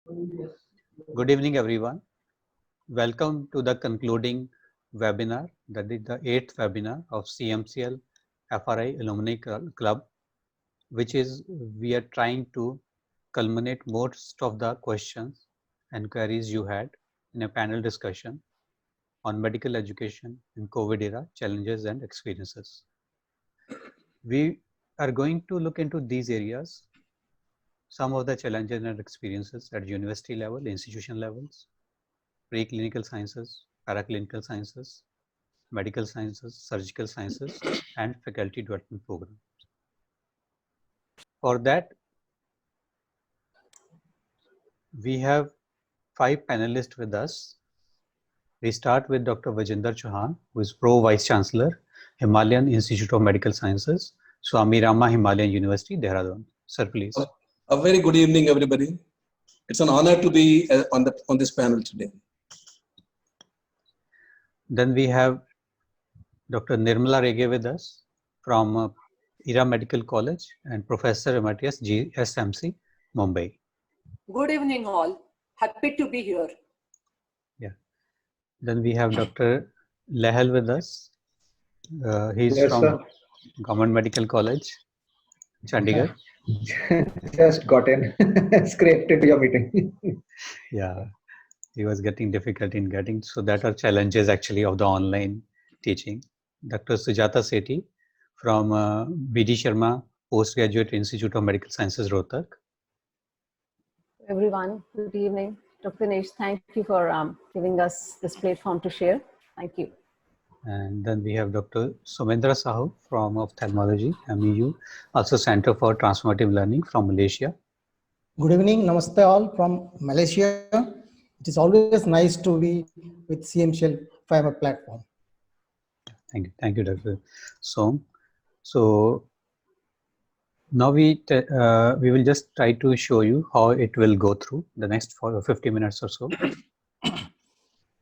Good evening, everyone. Welcome to the concluding webinar, that is the 8th webinar of CMCL FRI Alumni Club, which is we are trying to culminate most of the questions and queries you had in a panel discussion on medical education in COVID era challenges and experiences. We are going to look into these areas, some of the challenges and experiences at university level, institution levels, preclinical sciences, paraclinical sciences, medical sciences, surgical sciences, and faculty development programs. For that, we have 5 panelists with us. We start with Dr. Vijender Chauhan, who is Pro Vice Chancellor, Himalayan Institute of Medical Sciences, Swami Rama Himalayan University, Dehradun. Sir, please. A very good evening, everybody. It's an honor to be on this panel today. Then we have Dr. Nirmala Rege with us from Era Medical College and Professor Emeritus GSMC, Mumbai. Good evening, all. Happy to be here. Yeah. Then we have Dr. Lehal with us. He's Yes, from sir. Government Medical College, Chandigarh. Just got in, scraped into your meeting. Yeah, he was getting difficulty in getting. So that are challenges actually of the online teaching. Dr. Sujata Sethi from B.D. Sharma Postgraduate Institute of Medical Sciences, Rohtak. Everyone, good evening. Dr. Dinesh, thank you for giving us this platform to share. Thank you. And then we have Dr. Somendra Sahu from Ophthalmology, MEU, also Center for Transformative Learning from Malaysia. Good evening, namaste all from Malaysia. It is always nice to be with CMCL Fiber platform. Thank you, Dr. Som. So now we will just try to show you how it will go through the next 50 minutes or so.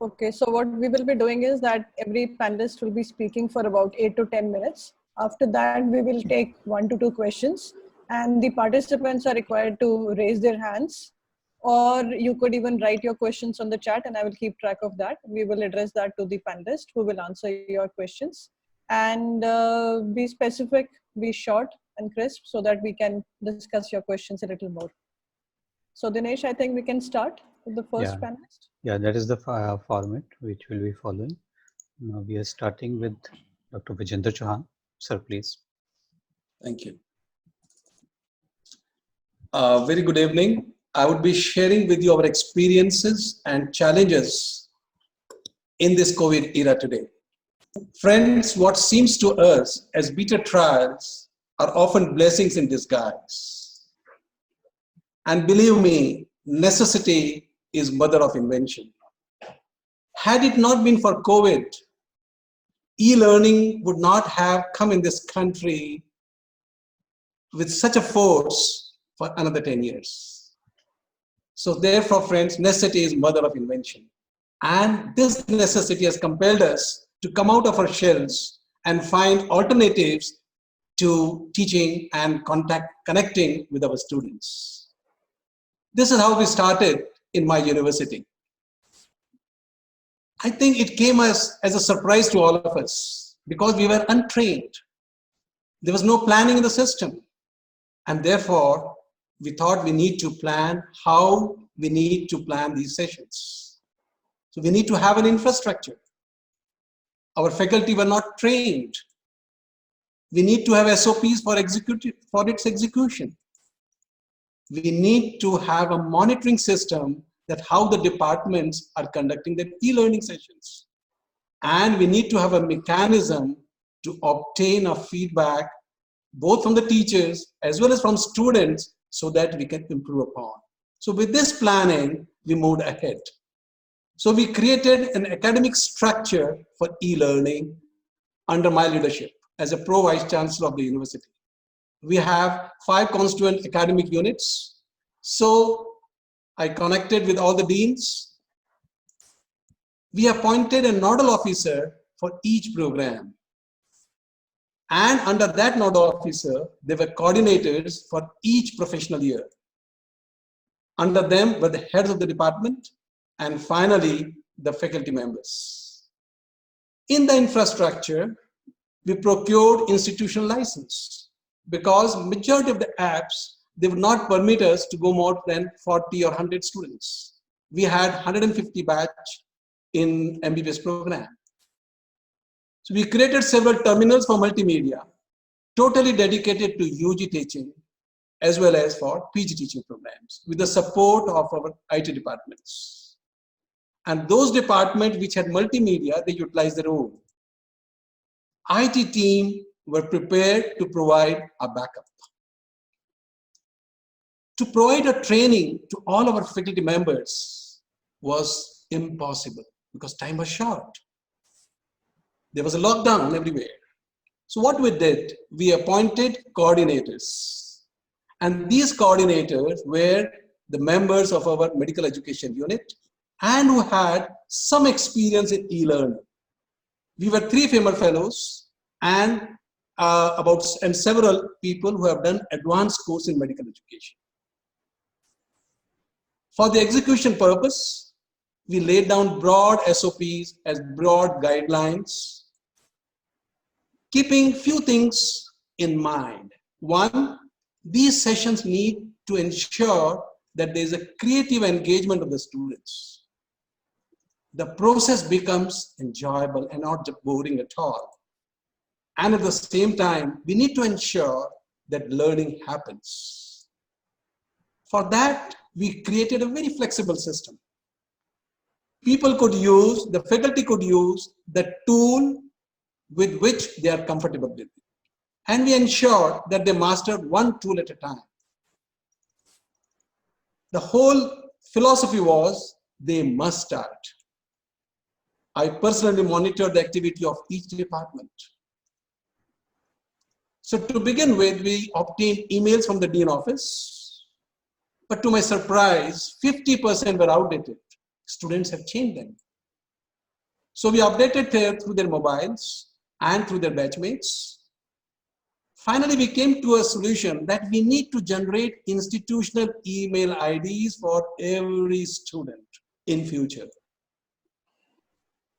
Okay, so what we will be doing is that every panelist will be speaking for about 8 to 10 minutes. After that, we will take 1 to 2 questions, and the participants are required to raise their hands, or you could even write your questions on the chat and I will keep track of that. We will address that to the panelist who will answer your questions, and be specific, be short and crisp so that we can discuss your questions a little more. So Dinesh, I think we can start with the first panelist. Yeah, that is the format which we'll be following. Now we are starting with Dr. Vijender Chauhan. Sir, please. Thank you. Very good evening. I would be sharing with you our experiences and challenges in this COVID era today. Friends, what seems to us as bitter trials are often blessings in disguise. And believe me, necessity is mother of invention. Had it not been for COVID, e-learning would not have come in this country with such a force for another 10 years. So therefore, friends, necessity is mother of invention. And this necessity has compelled us to come out of our shells and find alternatives to teaching and connecting with our students. This is how we started in my university. I think it came as a surprise to all of us because we were untrained. There was no planning in the system. And therefore, we thought we need to plan how we need to plan these sessions. So we need to have an infrastructure. Our faculty were not trained. We need to have SOPs for its execution. We need to have a monitoring system that how the departments are conducting their e-learning sessions. And we need to have a mechanism to obtain a feedback both from the teachers as well as from students so that we can improve upon. So with this planning, we moved ahead. So we created an academic structure for e-learning under my leadership as a Pro Vice Chancellor of the university. We have 5 constituent academic units. So I connected with all the deans. We appointed a nodal officer for each program. And under that nodal officer, there were coordinators for each professional year. Under them were the heads of the department, and finally, the faculty members. In the infrastructure, we procured institutional license because majority of the apps, they would not permit us to go more than 40 or 100 students. We had 150 batch in MBBS program. So we created several terminals for multimedia, totally dedicated to UG teaching, as well as for PG teaching programs, with the support of our IT departments. And those departments which had multimedia, they utilized their own. IT team were prepared to provide a backup. To provide a training to all our faculty members was impossible because time was short. There was a lockdown everywhere. So what we did, we appointed coordinators. And these coordinators were the members of our medical education unit and who had some experience in e-learning. We were 3 female fellows and several people who have done advanced course in medical education. For the execution purpose, we laid down broad SOPs as broad guidelines, keeping few things in mind. One, these sessions need to ensure that there is a creative engagement of the students. The process becomes enjoyable and not boring at all. And at the same time, we need to ensure that learning happens. For that, we created a very flexible system. People could use, the faculty could use the tool with which they are comfortable with. And we ensured that they mastered one tool at a time. The whole philosophy was they must start. I personally monitored the activity of each department. So to begin with, we obtained emails from the Dean office. But to my surprise, 50% were outdated. Students have changed them. So we updated through their mobiles and through their batchmates. Finally, we came to a solution that we need to generate institutional email IDs for every student in future.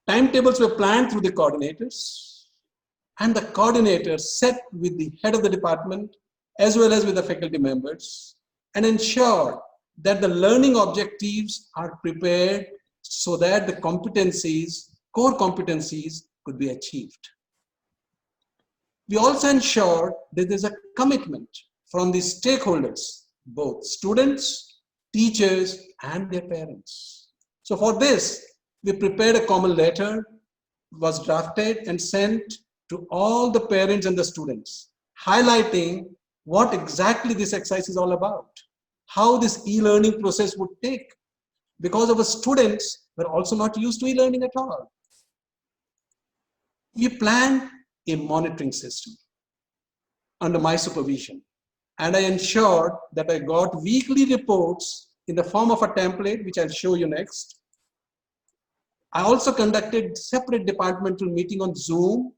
Timetables were planned through the coordinators, and the coordinators sat with the head of the department as well as with the faculty members and ensured that the learning objectives are prepared so that the competencies, core competencies, could be achieved. We also ensure that there's a commitment from the stakeholders, both students, teachers, and their parents. So for this, we prepared a common letter, was drafted and sent to all the parents and the students, highlighting what exactly this exercise is all about, how this e-learning process would take, because our students were also not used to e-learning at all. We planned a monitoring system under my supervision, and I ensured that I got weekly reports in the form of a template, which I'll show you next. I also conducted separate departmental meeting on Zoom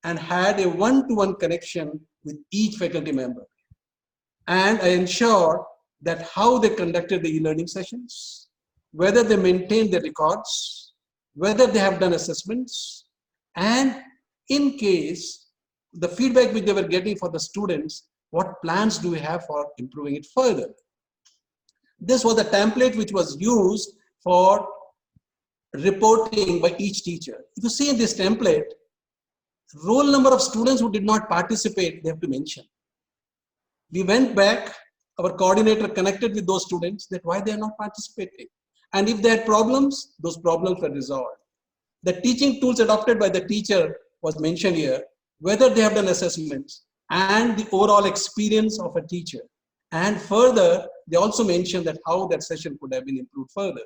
and had a one-to-one connection with each faculty member. And I ensured that how they conducted the e-learning sessions, whether they maintained their records, whether they have done assessments, and in case the feedback which they were getting for the students, what plans do we have for improving it further? This was a template which was used for reporting by each teacher. If you see in this template, roll number of students who did not participate, they have to mention. We went back, our coordinator connected with those students that why they are not participating. And if they had problems, those problems were resolved. The teaching tools adopted by the teacher was mentioned here, whether they have done assessments and the overall experience of a teacher. And further, they also mentioned that how that session could have been improved further.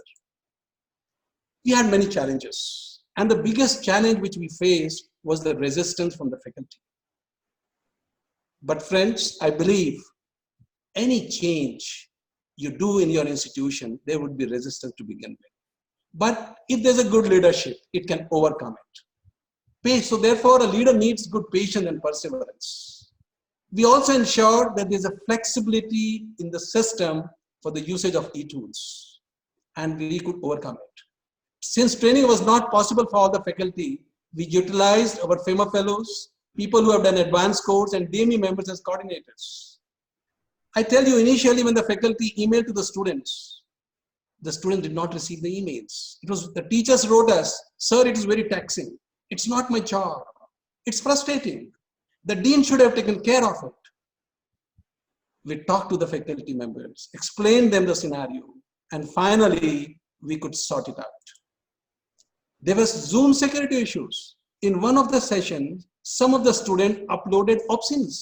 We had many challenges. And the biggest challenge which we faced was the resistance from the faculty. But friends, I believe any change you do in your institution, there would be resistance to begin with. But if there's a good leadership, it can overcome it. So therefore, a leader needs good patience and perseverance. We also ensure that there's a flexibility in the system for the usage of e-tools, and we could overcome it. Since training was not possible for all the faculty, we utilized our FEMA fellows, people who have done advanced course, and DME members as coordinators. I tell you, initially when the faculty emailed to the students did not receive the emails. It was the teachers wrote us, "Sir, it is very taxing. It's not my job. It's frustrating. The dean should have taken care of it." We talked to the faculty members, explained them the scenario, and finally we could sort it out. There was Zoom security issues. In one of the sessions, some of the students uploaded obscenes.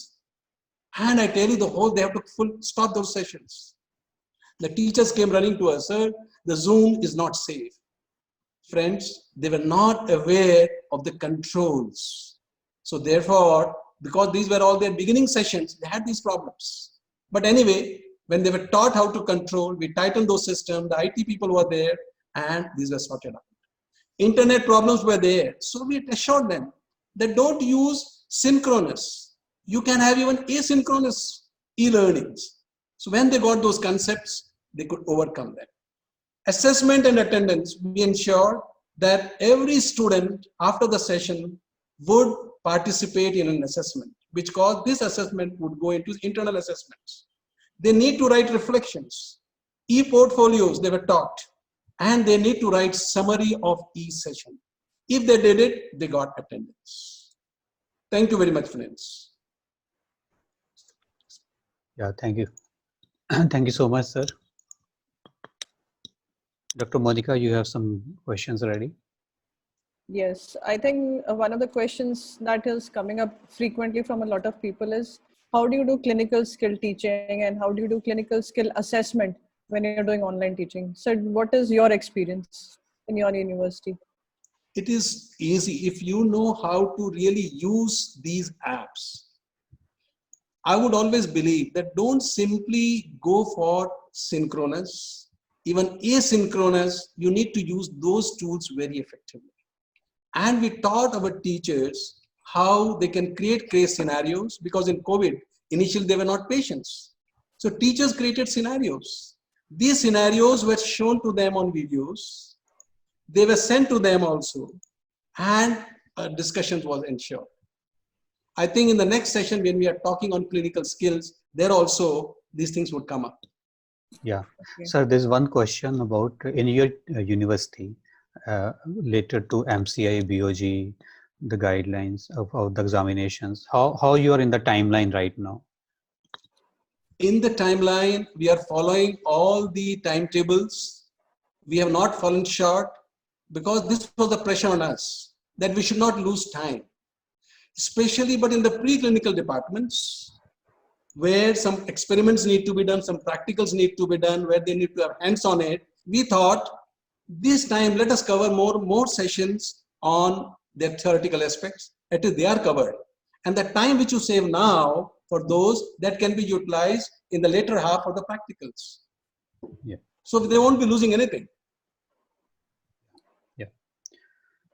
And I tell you, they have to stop those sessions. The teachers came running to us, "Sir, the Zoom is not safe." Friends, they were not aware of the controls. So therefore, because these were all their beginning sessions, they had these problems. But anyway, when they were taught how to control, we tightened those systems, the IT people were there, and these were sorted out. Internet problems were there. So we assured them that don't use synchronous. You can have even asynchronous e-learnings. So when they got those concepts, they could overcome them. Assessment and attendance, we ensured that every student after the session would participate in an assessment, which caused this assessment would go into internal assessments. They need to write reflections, e-portfolios they were taught, and they need to write summary of each session. If they did it, they got attendance. Thank you very much, friends. Yeah, thank you. Thank you so much, sir. Dr. Monica, you have some questions ready? Yes, I think one of the questions that is coming up frequently from a lot of people is, how do you do clinical skill teaching and how do you do clinical skill assessment when you're doing online teaching? So what is your experience in your university? It is easy if you know how to really use these apps. I would always believe that don't simply go for synchronous, even asynchronous, you need to use those tools very effectively. And we taught our teachers how they can create case scenarios, because in COVID, initially they were not patients. So teachers created scenarios. These scenarios were shown to them on videos. They were sent to them also, and discussions was ensured. I think in the next session, when we are talking on clinical skills, there also these things would come up. Yeah. Okay. Sir, there's one question about in your university, related to MCI, BOG, the guidelines of the examinations. How you are in the timeline right now? In the timeline, we are following all the timetables. We have not fallen short, because this was the pressure on us that we should not lose time. Especially, but in the preclinical departments, where some experiments need to be done, some practicals need to be done, where they need to have hands on it, we thought this time let us cover more sessions on their theoretical aspects. That is, they are covered. And the time which you save now for those, that can be utilized in the later half of the practicals. Yeah. So they won't be losing anything. Yeah.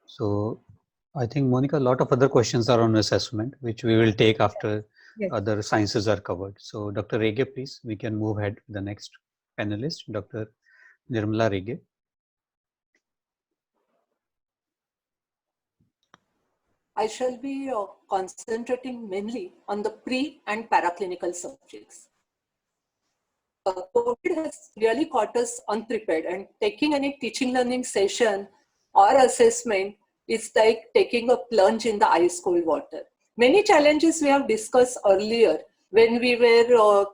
So I think, Monica, a lot of other questions are on assessment, which we will take after Yes. other sciences are covered. So Dr. Rege, please, we can move ahead to the next panelist, Dr. Nirmala Rege. I shall be concentrating mainly on the pre and paraclinical subjects. COVID has really caught us unprepared, and taking any teaching learning session or assessment is like taking a plunge in the ice cold water. Many challenges we have discussed earlier when we were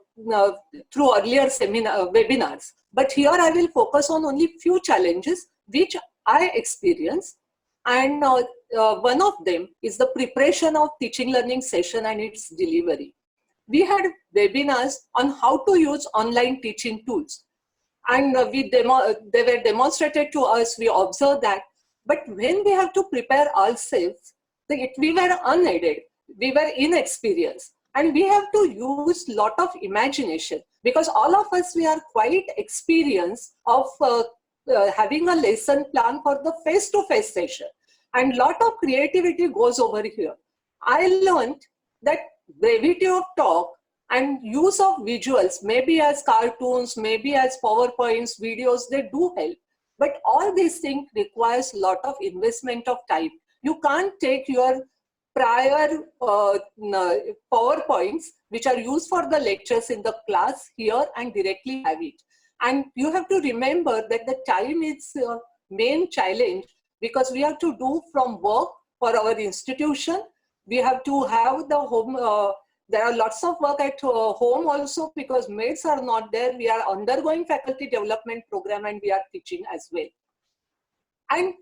through earlier webinars. But here I will focus on only few challenges which I experienced. And one of them is the preparation of teaching learning session and its delivery. We had webinars on how to use online teaching tools. And they were demonstrated to us, we observed that. But when we have to prepare ourselves, we were unaided, we were inexperienced. And we have to use lot of imagination, because all of us, we are quite experienced of having a lesson plan for the face-to-face session. And lot of creativity goes over here. I learned that brevity of talk And use of visuals, maybe as cartoons, maybe as PowerPoints, videos, they do help. But all these things requires a lot of investment of time. You can't take your prior PowerPoints, which are used for the lectures in the class here and directly have it. And you have to remember that the time is main challenge, because we have to do from work for our institution. We have to have the home, there are lots of work at home also, because maids are not there. We are undergoing faculty development program and we are teaching as well. And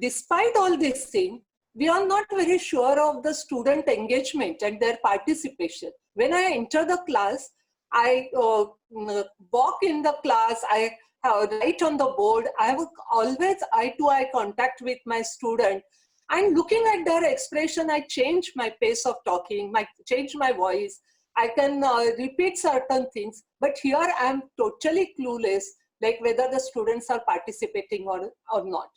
despite all these things, we are not very sure of the student engagement and their participation. When I enter the class, I walk in the class, I write on the board, I have always eye-to-eye contact with my student. And looking at their expression, I change my pace of talking, change my voice. I can repeat certain things, but here I am totally clueless, like whether the students are participating or not.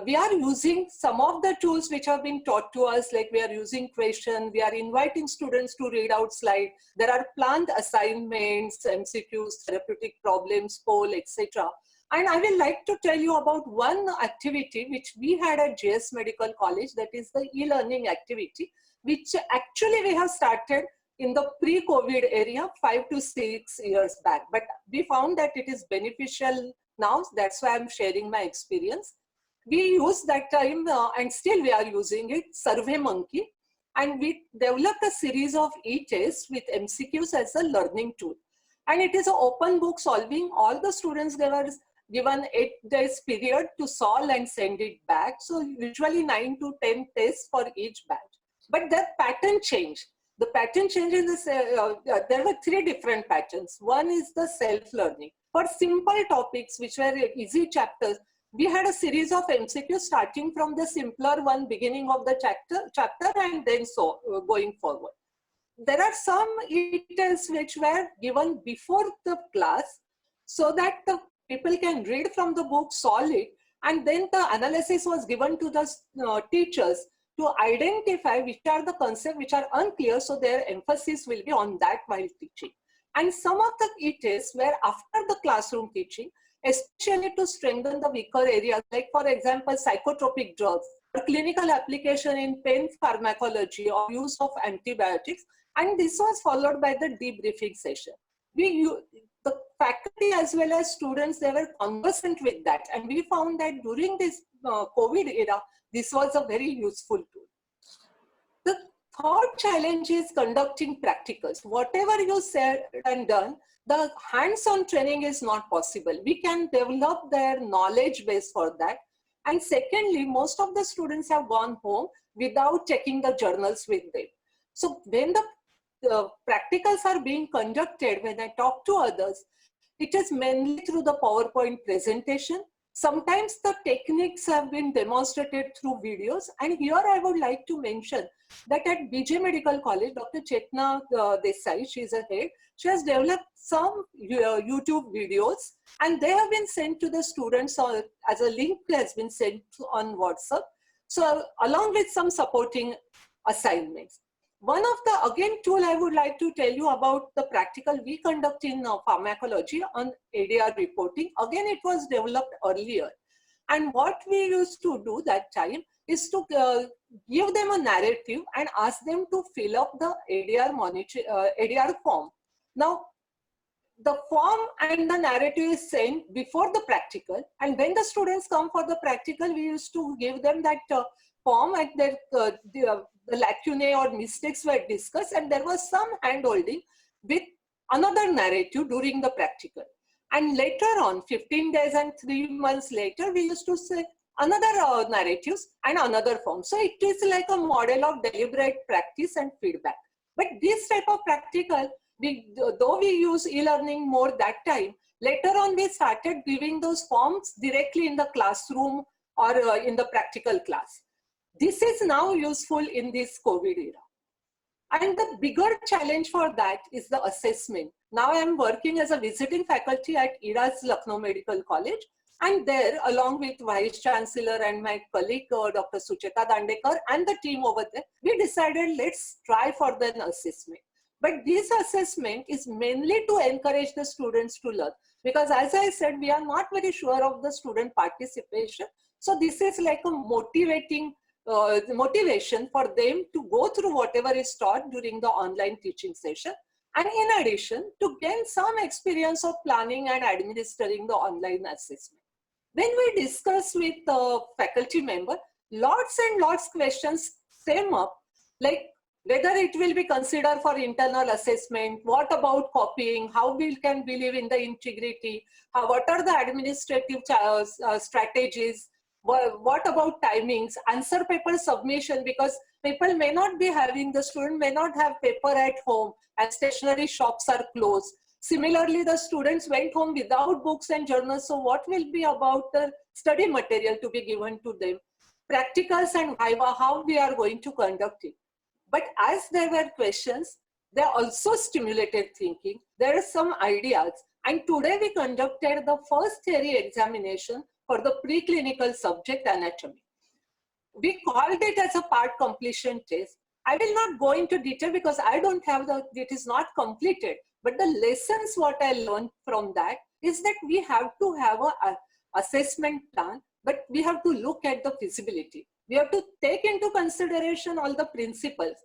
We are using some of the tools which have been taught to us, like we are using question, we are inviting students to read out slide. There are planned assignments, MCQs, therapeutic problems, poll, etc. And I will like to tell you about one activity which we had at JS Medical College, that is the e-learning activity, which actually we have started in the pre-COVID area 5 to 6 years back. But we found that it is beneficial now. That's why I'm sharing my experience. We used that time and still we are using it, SurveyMonkey. And we developed a series of e-tests with MCQs as a learning tool. And it is an open book solving. All the students were given 8 days period to solve and send it back. So usually 9 to 10 tests for each batch. But that pattern changed. The pattern change in this, there were 3 different patterns. One is the self-learning. For simple topics, which were easy chapters, we had a series of MCQs starting from the simpler one, beginning of the chapter and then so going forward. There are some e-tests which were given before the class so that the people can read from the book, solve it, and then the analysis was given to the teachers to identify which are the concepts which are unclear, so their emphasis will be on that while teaching. And some of the e-tests were after the classroom teaching, especially to strengthen the weaker areas, like for example, psychotropic drugs, or clinical application in pain pharmacology or use of antibiotics. And this was followed by the debriefing session. The faculty as well as students, they were conversant with that. And we found that during this COVID era, this was a very useful tool. The third challenge is conducting practicals. Whatever you said and done, the hands-on training is not possible. We can develop their knowledge base for that. And secondly, most of the students have gone home without checking the journals with them. So when the practicals are being conducted, when I talk to others, it is mainly through the PowerPoint presentation. Sometimes the techniques have been demonstrated through videos. And here I would like to mention that at BJ Medical College, Dr. Chetna Desai, she is a head, she has developed some YouTube videos and they have been sent to the students, or as a link has been sent on WhatsApp. So along with some supporting assignments. One of the, again, tool I would like to tell you about the practical we conduct in pharmacology on ADR reporting. Again, it was developed earlier. And what we used to do that time is to give them a narrative and ask them to fill up the ADR form. Now, the form and the narrative is sent before the practical. And when the students come for the practical, we used to give them that form and the lacunae or mistakes were discussed, and there was some hand-holding with another narrative during the practical. And later on, 15 days and 3 months later, we used to say another narratives and another form. So it is like a model of deliberate practice and feedback. But this type of practical, though we use e-learning more that time, later on we started giving those forms directly in the classroom or in the practical class. This is now useful in this COVID era. And the bigger challenge for that is the assessment. Now I am working as a visiting faculty at IRAS Lucknow Medical College. And there, along with Vice Chancellor and my colleague, Dr. Sucheta Dandekar, and the team over there, we decided let's try for the assessment. But this assessment is mainly to encourage the students to learn. Because as I said, we are not very sure of the student participation. So this is like a motivation for them to go through whatever is taught during the online teaching session. And in addition, to gain some experience of planning and administering the online assessment. When we discuss with the faculty member, lots and lots questions came up, like whether it will be considered for internal assessment, what about copying, how we can believe in the integrity, what are the administrative strategies, what about timings, answer paper submission, because people may not be having, the student may not have paper at home and stationery shops are closed. Similarly, the students went home without books and journals, so what will be about the study material to be given to them? Practicals and viva, how we are going to conduct it. But as there were questions, they also stimulated thinking. There are some ideas. And today we conducted the first theory examination for the preclinical subject anatomy. We called it as a part completion test. I will not go into detail because I don't have it is not completed. But the lessons what I learned from that is that we have to have an assessment plan, but we have to look at the feasibility. We have to take into consideration all the principles,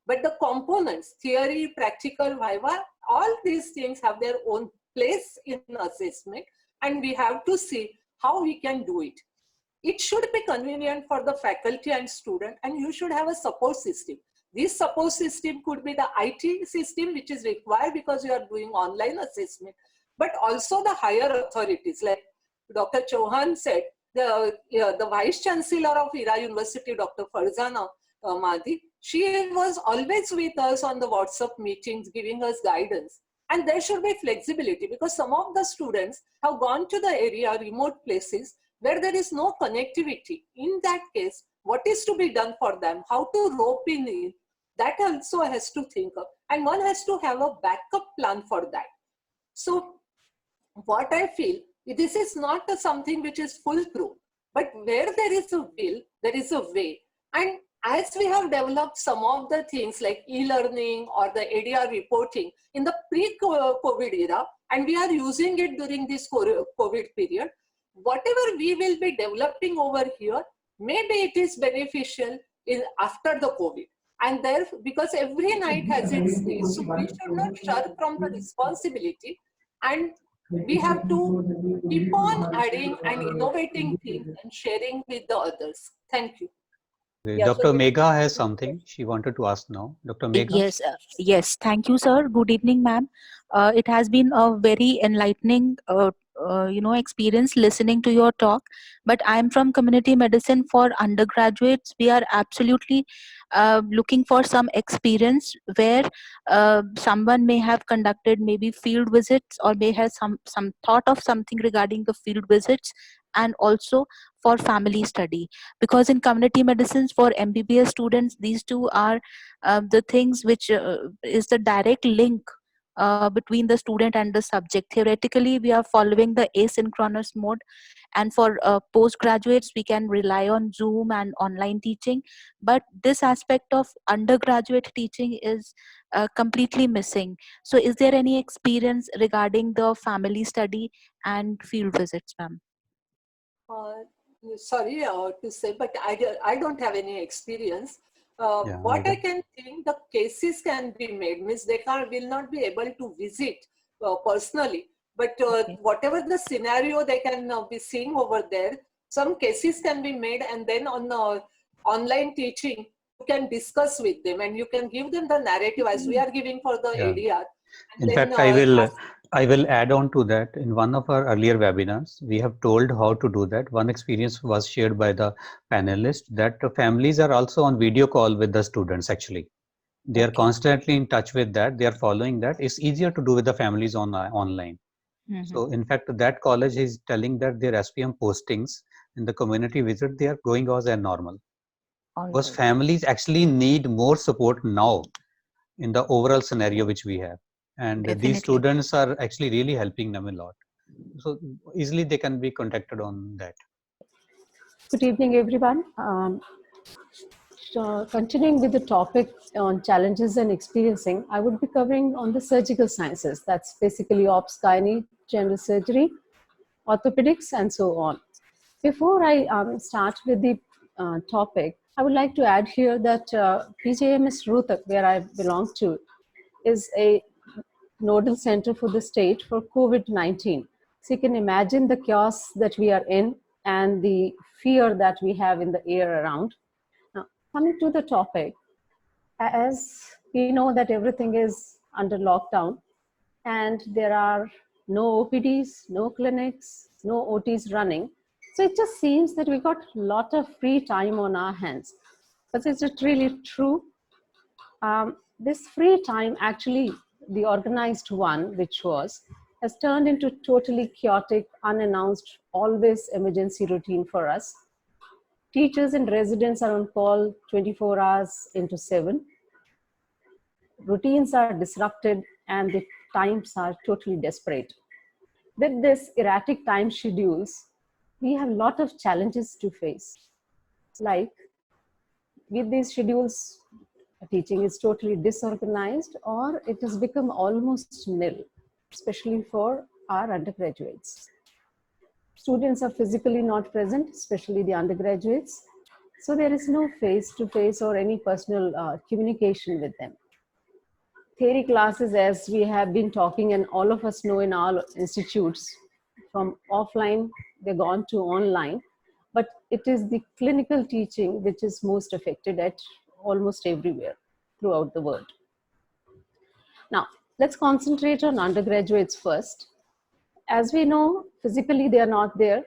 but the components, theory, practical, viva, all these things have their own place in assessment, and we have to see how we can do it. It should be convenient for the faculty and student, and you should have a support system. This support system could be the IT system, which is required because you are doing online assessment, but also the higher authorities, like Dr. Chauhan said, the Vice Chancellor of Ira University, Dr. Farzana Mahdi, she was always with us on the WhatsApp meetings, giving us guidance. And there should be flexibility, because some of the students have gone to the area, remote places, where there is no connectivity. In that case, what is to be done for them? How to rope in? That also has to think of. And one has to have a backup plan for that. So what I feel, this is not something which is foolproof, but where there is a will, there is a way. And as we have developed some of the things like e-learning or the ADR reporting in the pre-COVID era, and we are using it during this COVID period, whatever we will be developing over here, maybe it is beneficial after the COVID. And there, because every night has its day, so we should not shirk from the responsibility, and we have to keep on adding and innovating things and sharing with the others. Thank you. Yeah, so Dr. we- Megha has something she wanted to ask now. Dr. Megha? Yes, yes. Thank you, sir. Good evening, ma'am. It has been a very enlightening, experience listening to your talk. But I'm from community medicine for undergraduates. We are absolutely looking for some experience where someone may have conducted maybe field visits, or may have some thought of something regarding the field visits, and also for family study. Because in community medicines for MBBS students, these two are the things which is the direct link between the student and the subject. Theoretically, we are following the asynchronous mode, and for postgraduates, we can rely on Zoom and online teaching. But this aspect of undergraduate teaching is completely missing. So, is there any experience regarding the family study and field visits, ma'am? Sorry to say, but I don't have any experience. Yeah, What I I can think, the cases can be made, means they will not be able to visit personally, but Okay. whatever the scenario they can be seeing over there, some cases can be made, and then on online teaching, you can discuss with them and you can give them the narrative as we are giving for the Yeah. ADR. And In then, fact, I will add on to that. In one of our earlier webinars, we have told how to do that. One experience was shared by the panelists that the families are also on video call with the students actually. They are Okay. constantly in touch with that. They are following that. It's easier to do with the families online. Mhm. So in fact, that college is telling that their SPM postings in the community visit, they are going as normal. All Because right. families actually need more support now in the overall scenario which we have. And these Definitely. students are actually really helping them a lot. So easily they can be contacted on that. Good evening, everyone. continuing with the topic on challenges and experiencing, I would be covering on the surgical sciences. That's basically obs, gynae, general surgery, orthopedics, and so on. Before I start with the topic, I would like to add here that PJMS Rohtak, where I belong to, is a nodal center for the state for COVID-19. So you can imagine the chaos that we are in and the fear that we have in the air around. Now, coming to the topic, as we know that everything is under lockdown and there are no OPDs, no clinics, no OTs running. So it just seems that we got a lot of free time on our hands. But is it really true? This free time, actually, the organized one, which was, has turned into totally chaotic, unannounced, always emergency routine for us. Teachers and residents are on call 24 hours into 7. Routines are disrupted and the times are totally desperate. With this erratic time schedules, we have a lot of challenges to face. Like with these schedules, teaching is totally disorganized or it has become almost nil, especially for our undergraduates. Students are physically not present, especially the undergraduates. So there is no face-to-face or any personal communication with them. Theory classes, as we have been talking and all of us know in our institutes, from offline, they're gone to online. But it is the clinical teaching which is most affected at almost everywhere throughout the world. Now, let's concentrate on undergraduates first. As we know, physically they are not there,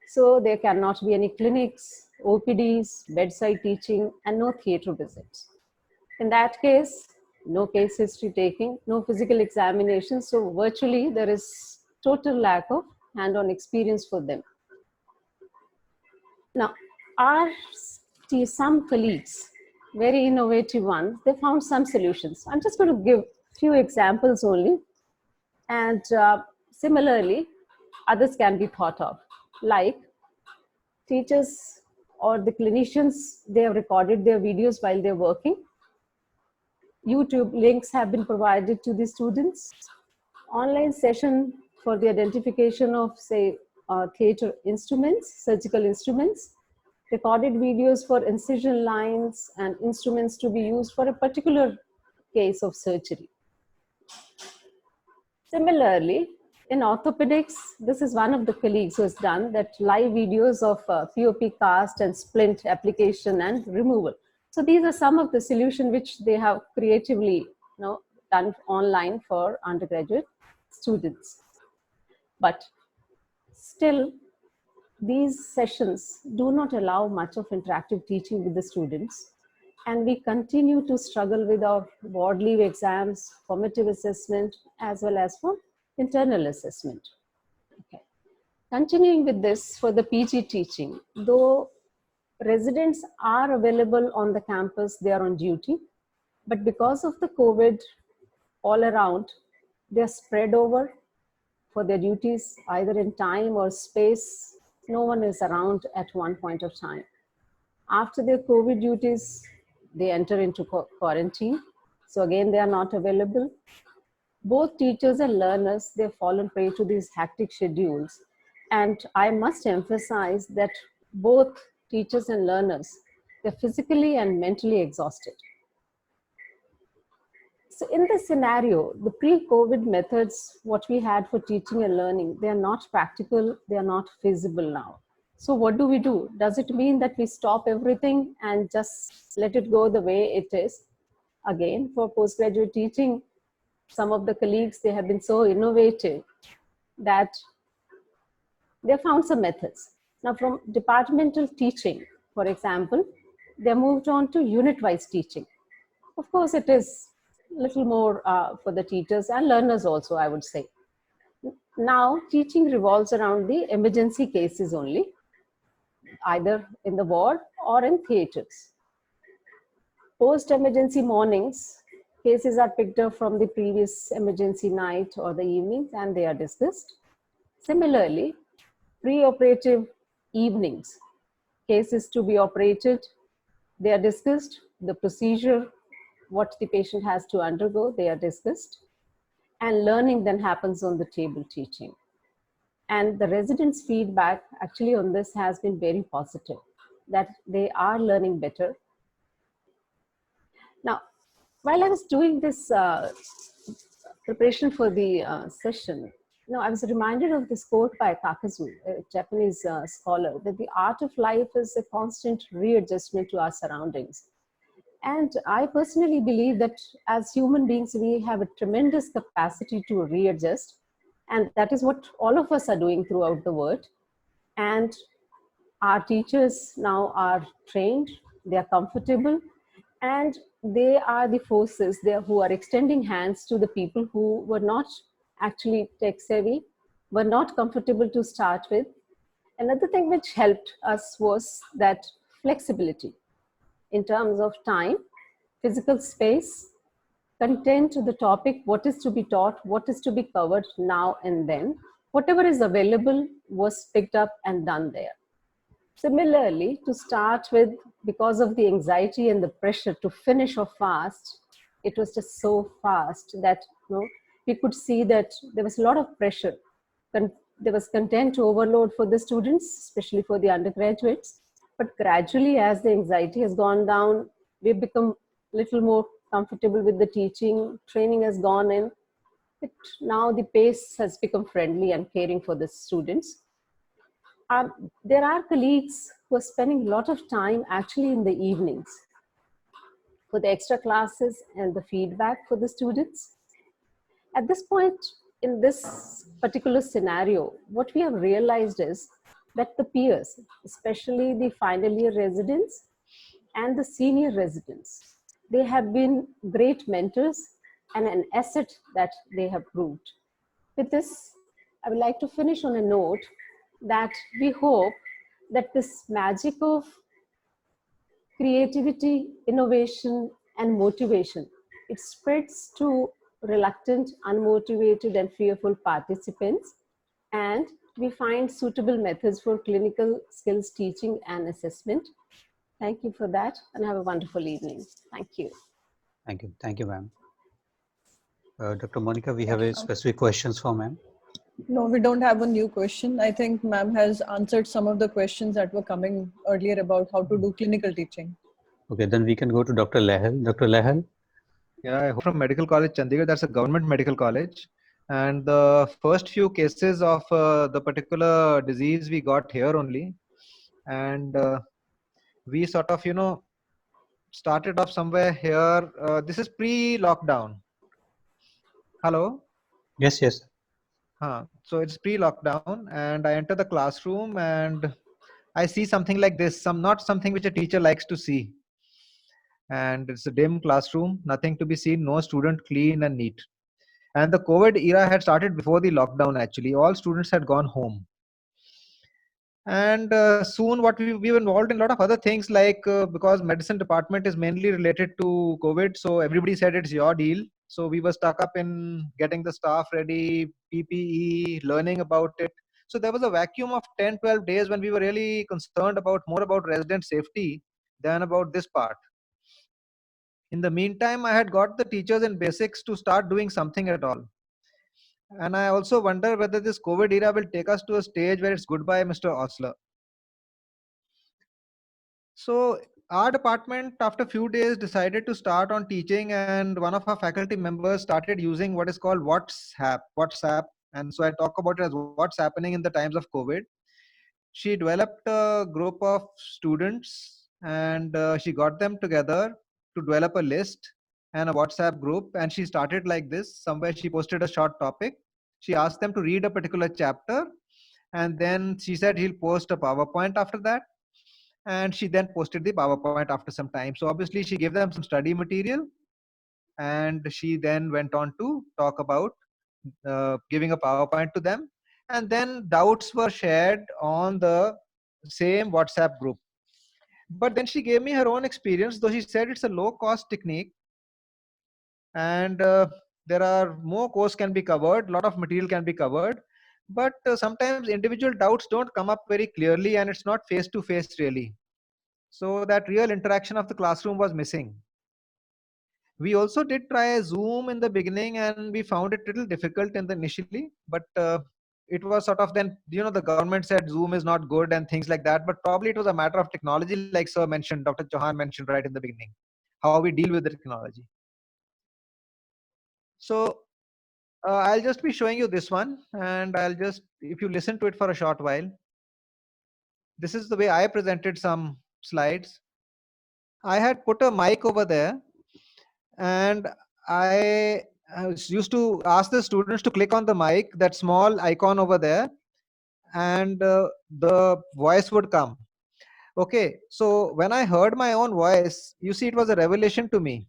so there cannot be any clinics, OPDs, bedside teaching, and no theatre visits. In that case, no case history taking, no physical examination, so virtually there is total lack of hand-on experience for them. Now, some colleagues, very innovative ones, they found some solutions. I'm just going to give a few examples only. And similarly, others can be thought of. Like teachers or the clinicians, they have recorded their videos while they're working. YouTube links have been provided to the students. Online session for the identification of, say, theatre instruments, surgical instruments, recorded videos for incision lines and instruments to be used for a particular case of surgery. Similarly, in orthopedics, this is one of the colleagues who has done that live videos of POP cast and splint application and removal. So these are some of the solutions which they have creatively done online for undergraduate students. But still, these sessions do not allow much of interactive teaching with the students. And we continue to struggle with our ward leave exams, formative assessment, as well as for internal assessment. Okay. Continuing with this for the PG teaching, though residents are available on the campus, they are on duty, but because of the COVID all around, they are spread over for their duties, either in time or space. No one is around at one point of time. After their COVID duties, they enter into quarantine. So again, they are not available. Both teachers and learners, they've fallen prey to these hectic schedules. And I must emphasize that both teachers and learners, they're physically and mentally exhausted. So in this scenario, the pre-COVID methods, what we had for teaching and learning, they are not practical, they are not feasible now. So what do? Does it mean that we stop everything and just let it go the way it is? Again, for postgraduate teaching, some of the colleagues, they have been so innovative that they found some methods. Now from departmental teaching, for example, they moved on to unit-wise teaching. Of course, it is a little more for the teachers and learners also, I would say. Now, teaching revolves around the emergency cases only, either in the ward or in theatres. Post-emergency mornings, cases are picked up from the previous emergency night or the evenings and they are discussed. Similarly, pre-operative evenings, cases to be operated They are discussed. The procedure, what the patient has to undergo, they are discussed. And learning then happens on the table teaching. And the residents' feedback actually on this has been very positive, that they are learning better. Now, while I was doing this preparation for the session, I was reminded of this quote by Takazu, a Japanese scholar, that the art of life is a constant readjustment to our surroundings. And I personally believe that as human beings, we have a tremendous capacity to readjust. And that is what all of us are doing throughout the world. And our teachers now are trained, they are comfortable, and they are the forces there who are extending hands to the people who were not actually tech savvy, were not comfortable to start with. Another thing which helped us was that flexibility in terms of time, physical space, content to the topic, what is to be taught, what is to be covered now and then. Whatever is available was picked up and done there. Similarly, to start with, because of the anxiety and the pressure to finish off fast, it was just so fast that we could see that there was a lot of pressure. There was content overload for the students, especially for the undergraduates. But gradually, as the anxiety has gone down, we've become a little more comfortable with the teaching. Training has gone in. Now the pace has become friendly and caring for the students. There are colleagues who are spending a lot of time actually in the evenings for the extra classes and the feedback for the students. At this point, in this particular scenario, what we have realized is that the peers, especially the final year residents and the senior residents, they have been great mentors and an asset that they have proved. With this, I would like to finish on a note that we hope that this magic of creativity, innovation, and motivation, it spreads to reluctant, unmotivated, and fearful participants, and we find suitable methods for clinical skills teaching and assessment. Thank you for that, and have a wonderful evening. Thank you. Thank you, ma'am. Dr. Monica, we have a specific questions for ma'am. No, we don't have a new question. I think ma'am has answered some of the questions that were coming earlier about how to do clinical teaching. Okay, then we can go to Dr. Lehal. Dr. Lehal? Yeah, I'm from Medical College Chandigarh. That's a government medical college. And the first few cases of the particular disease we got here only. And we sort of, started off somewhere here. This is pre-lockdown. Hello? Yes, yes. So it's pre-lockdown, and I enter the classroom and I see something like this, not something which a teacher likes to see. And it's a dim classroom, nothing to be seen, no student, clean and neat. And the COVID era had started before the lockdown actually. All students had gone home. And soon what we were involved in a lot of other things, like because medicine department is mainly related to COVID, so everybody said it's your deal. So we were stuck up in getting the staff ready, PPE, learning about it. So there was a vacuum of 10, 12 days when we were really concerned more about resident safety than about this part. In the meantime, I had got the teachers in basics to start doing something at all. And I also wonder whether this COVID era will take us to a stage where it's goodbye, Mr. Osler. So our department, after a few days, decided to start on teaching, and one of our faculty members started using what is called WhatsApp. And so I talk about it as what's happening in the times of COVID. She developed a group of students, and she got them together to develop a list and a WhatsApp group. And she started like this. Somewhere she posted a short topic. She asked them to read a particular chapter, and then she said he'll post a PowerPoint after that. And she then posted the PowerPoint after some time. So obviously she gave them some study material, and she then went on to talk about giving a PowerPoint to them. And then doubts were shared on the same WhatsApp group. But then she gave me her own experience, though she said it's a low-cost technique, and there are more course can be covered, a lot of material can be covered, but sometimes individual doubts don't come up very clearly, and it's not face-to-face really. So that real interaction of the classroom was missing. We also did try Zoom in the beginning, and we found it a little difficult in the initially, but it was sort of then, the government said Zoom is not good and things like that, but probably it was a matter of technology, like Sir mentioned, Dr. Chauhan mentioned right in the beginning, how we deal with the technology. So I'll just be showing you this one, and if you listen to it for a short while, this is the way I presented some slides. I had put a mic over there, and I used to ask the students to click on the mic, that small icon over there, and the voice would come. Okay, so when I heard my own voice, you see, it was a revelation to me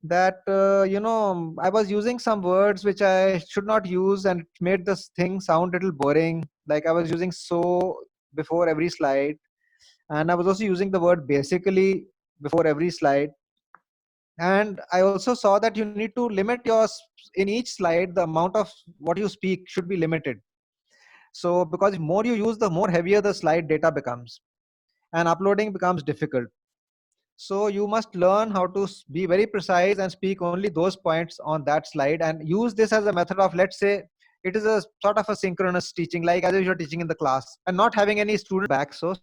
that I was using some words which I should not use, and it made this thing sound a little boring. Like I was using "so" before every slide, and I was also using the word "basically" before every slide. And I also saw that you need to limit in each slide, the amount of what you speak should be limited. So because the more you use, the more heavier the slide data becomes, and uploading becomes difficult. So you must learn how to be very precise and speak only those points on that slide, and use this as a method of, let's say, it is a sort of a synchronous teaching, like as if you're teaching in the class and not having any student back. So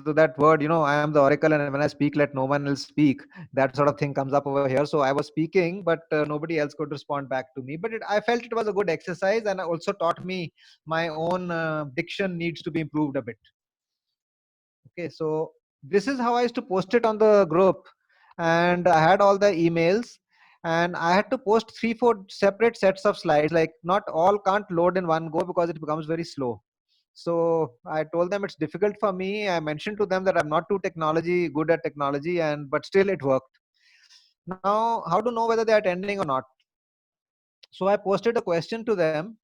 that word, I am the oracle, and when I speak, let no one else speak. That sort of thing comes up over here. So I was speaking, but nobody else could respond back to me. But I felt it was a good exercise, and it also taught me my own diction needs to be improved a bit. Okay, so this is how I used to post it on the group, and I had all the emails, and I had to post 3-4 separate sets of slides. Like not all can't load in one go because it becomes very slow. So I told them it's difficult for me. I mentioned to them that I'm not too good at technology, but still it worked. Now, how to know whether they're attending or not? So I posted a question to them,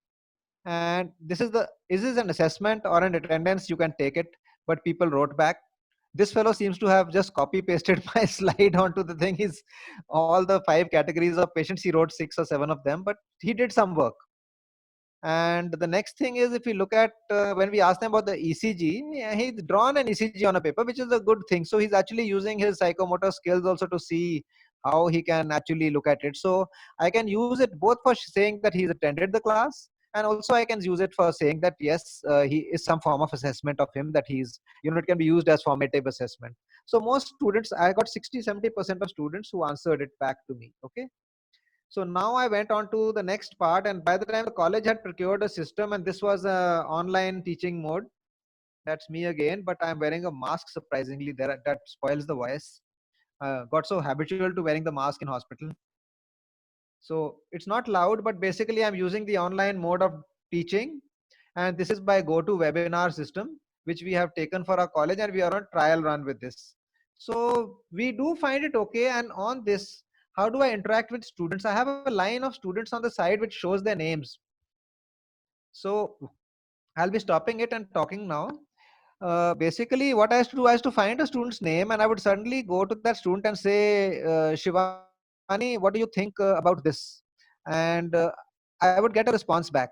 and is this an assessment or an attendance? You can take it. But people wrote back. This fellow seems to have just copy pasted my slide onto the thing. He's all the 5 categories of patients. He wrote 6 or 7 of them, but he did some work. And the next thing is, if you look at when we asked him about the ECG, he's drawn an ECG on a paper, which is a good thing. So he's actually using his psychomotor skills also to see how he can actually look at it. So I can use it both for saying that he's attended the class, and also I can use it for saying that yes, he is some form of assessment of him, that he's, it can be used as formative assessment. So most students, I got 60-70% of students who answered it back to me. Okay. So now I went on to the next part, and by the time the college had procured a system, and this was a online teaching mode. That's me again, but I'm wearing a mask, surprisingly. That spoils the voice. Got so habitual to wearing the mask in hospital. So it's not loud, but basically I'm using the online mode of teaching, and this is by GoToWebinar system, which we have taken for our college, and we are on trial run with this. So we do find it okay. And on this, how do I interact with students? I have a line of students on the side which shows their names. So I'll be stopping it and talking now. Basically, what I used to do, I used to find a student's name, and I would suddenly go to that student and say, Shivani, what do you think about this? And I would get a response back.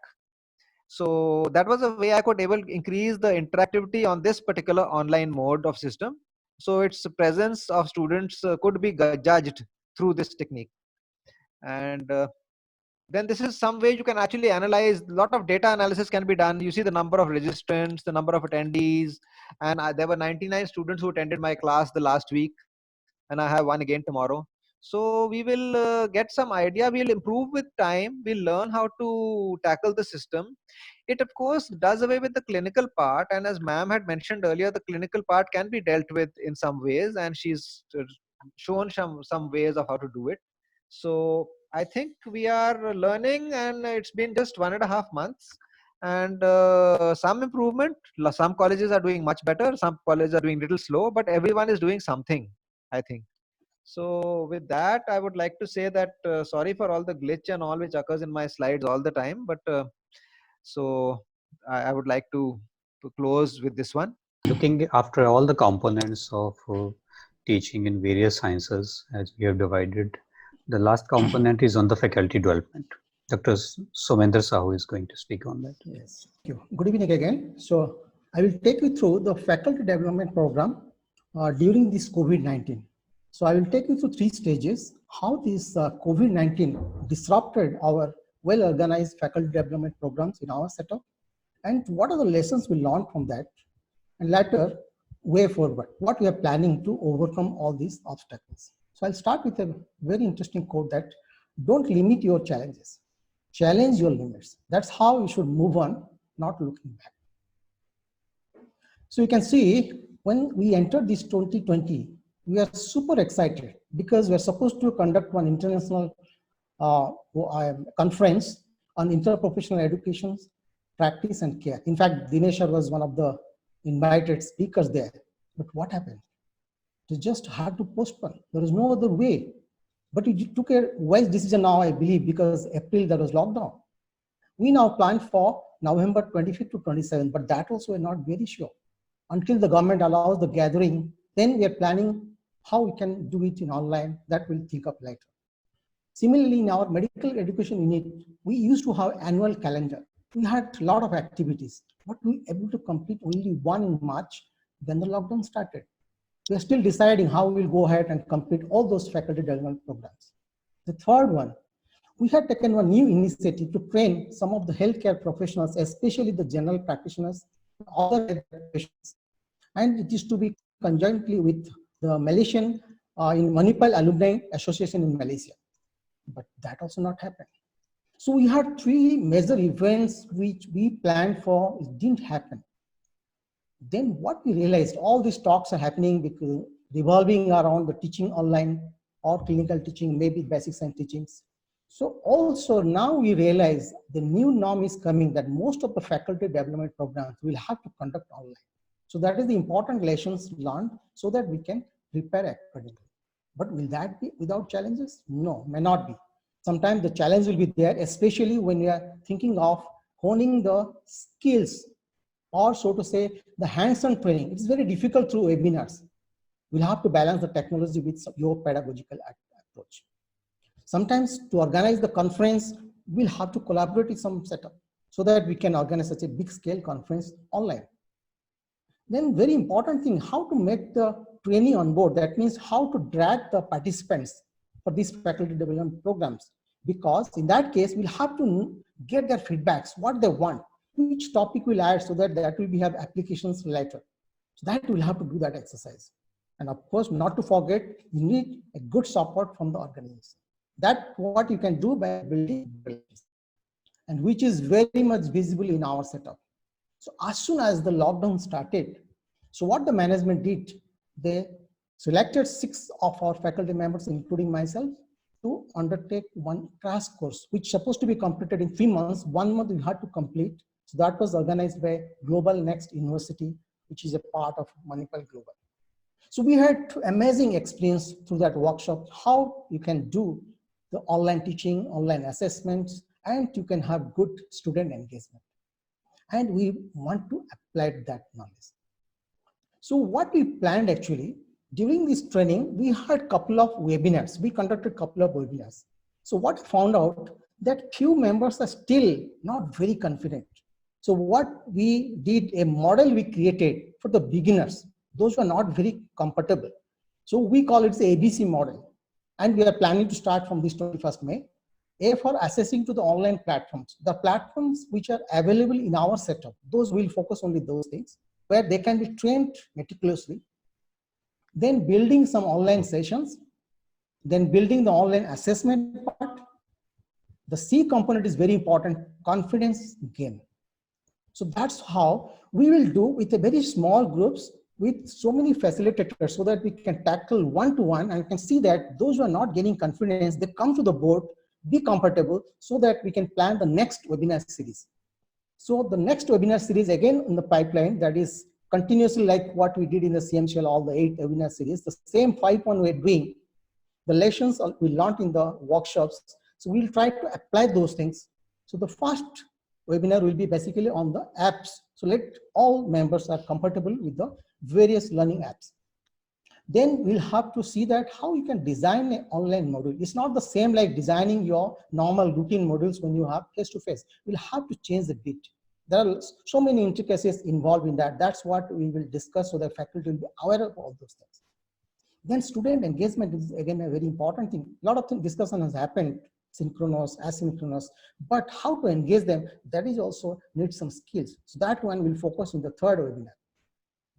So that was a way I could increase the interactivity on this particular online mode of system. So its presence of students could be judged through this technique. And then this is some way you can actually analyze. A lot of data analysis can be done. You see the number of registrants, the number of attendees, and there were 99 students who attended my class the last week, and I have one again tomorrow. So we will get some idea. We'll improve with time. We'll learn how to tackle the system. It of course does away with the clinical part, and as ma'am had mentioned earlier, the clinical part can be dealt with in some ways, and she's shown some ways of how to do it. So I think we are learning, and it's been just 1.5 months, and some improvement. Some colleges are doing much better, some colleges are doing little slow, but everyone is doing something, I think. So with that, I would like to say that sorry for all the glitch and all which occurs in my slides all the time, but so I would like to close with this one. Looking after all the components of teaching in various sciences, as we have divided, the last component is on the faculty development. Dr. Somendra Sahu is going to speak on that. Yes, thank you. Good evening again. So I will take you through the faculty development program during this COVID-19. So I will take you through 3 stages, how this COVID-19 disrupted our well-organized faculty development programs in our setup, and what are the lessons we learned from that, and later, way forward, what we are planning to overcome all these obstacles. So I'll start with a very interesting quote that, don't limit your challenges, challenge your limits. That's how you should move on, not looking back. So you can see when we entered this 2020, we are super excited because we're supposed to conduct one international conference on interprofessional education, practice and care. In fact, Dinesh was one of the invited speakers there. But what happened? It just had to postpone. There was no other way. But we took a wise decision now, I believe, because April there was lockdown. We now plan for November 25th to 27th, but that also we're not very sure. Until the government allows the gathering, then we are planning how we can do it in online. That we'll think of later. Similarly, in our medical education unit, we used to have annual calendar. We had a lot of activities, but we were able to complete only one in March when the lockdown started. We are still deciding how we'll go ahead and complete all those faculty development programs. The third one, we had taken one new initiative to train some of the healthcare professionals, especially the general practitioners, other health professionals. And it is to be conjointly with the Malaysian in Manipal Alumni Association in Malaysia. But that also not happened. So we had 3 major events which we planned for, it didn't happen. Then what we realized, all these talks are happening because revolving around the teaching online or clinical teaching, maybe basic science teachings. So also now we realize the new norm is coming that most of the faculty development programs will have to conduct online. So that is the important lessons learned so that we can prepare accordingly. But will that be without challenges? No, may not be. Sometimes the challenge will be there, especially when we are thinking of honing the skills or so to say the hands-on training. It's very difficult through webinars. We'll have to balance the technology with your pedagogical approach. Sometimes to organize the conference, we'll have to collaborate with some setup so that we can organize such a big scale conference online. Then very important thing, how to make the trainee on board. That means how to drag the participants for these faculty development programs. Because in that case, we'll have to get their feedbacks, what they want, which topic we'll add so that will be have applications later. So that we'll have to do that exercise. And of course, not to forget, you need a good support from the organization. That's what you can do by building, and which is very much visible in our setup. So as soon as the lockdown started, so what the management did, they selected 6 of our faculty members, including myself, to undertake one crash course, which is supposed to be completed in 3 months. 1 month we had to complete. So that was organized by Global Next University, which is a part of Manipal Global. So we had amazing experience through that workshop, how you can do the online teaching, online assessments, and you can have good student engagement. And we want to apply that knowledge. So what we planned actually, during this training, we had a couple of webinars. We conducted a couple of webinars. So what I found out that few members are still not very confident. So what we did, a model we created for the beginners, those who are not very comfortable. So we call it the ABC model. And we are planning to start from this 21st May. A for assessing to the online platforms. The platforms which are available in our setup, those will focus only those things where they can be trained meticulously. Then building some online sessions, then building the online assessment part. The C component is very important, confidence gain. So that's how we will do with a very small groups with so many facilitators so that we can tackle one-to-one and can see that those who are not gaining confidence, they come to the board, be comfortable so that we can plan the next webinar series. So the next webinar series again in the pipeline, that is continuously like what we did in the CMCL, all the 8 webinar series, the same 5 one we're doing, the lessons we learned in the workshops. So we'll try to apply those things. So the first webinar will be basically on the apps. So let all members are comfortable with the various learning apps. Then we'll have to see that how you can design an online module. It's not the same like designing your normal routine modules when you have face-to-face. We'll have to change a bit There are so many intricacies involved in that. That's what we will discuss so that faculty will be aware of all those things. Then student engagement is again a very important thing. A lot of discussion has happened, synchronous, asynchronous, but how to engage them, that is also needs some skills. So that one will focus in the third webinar.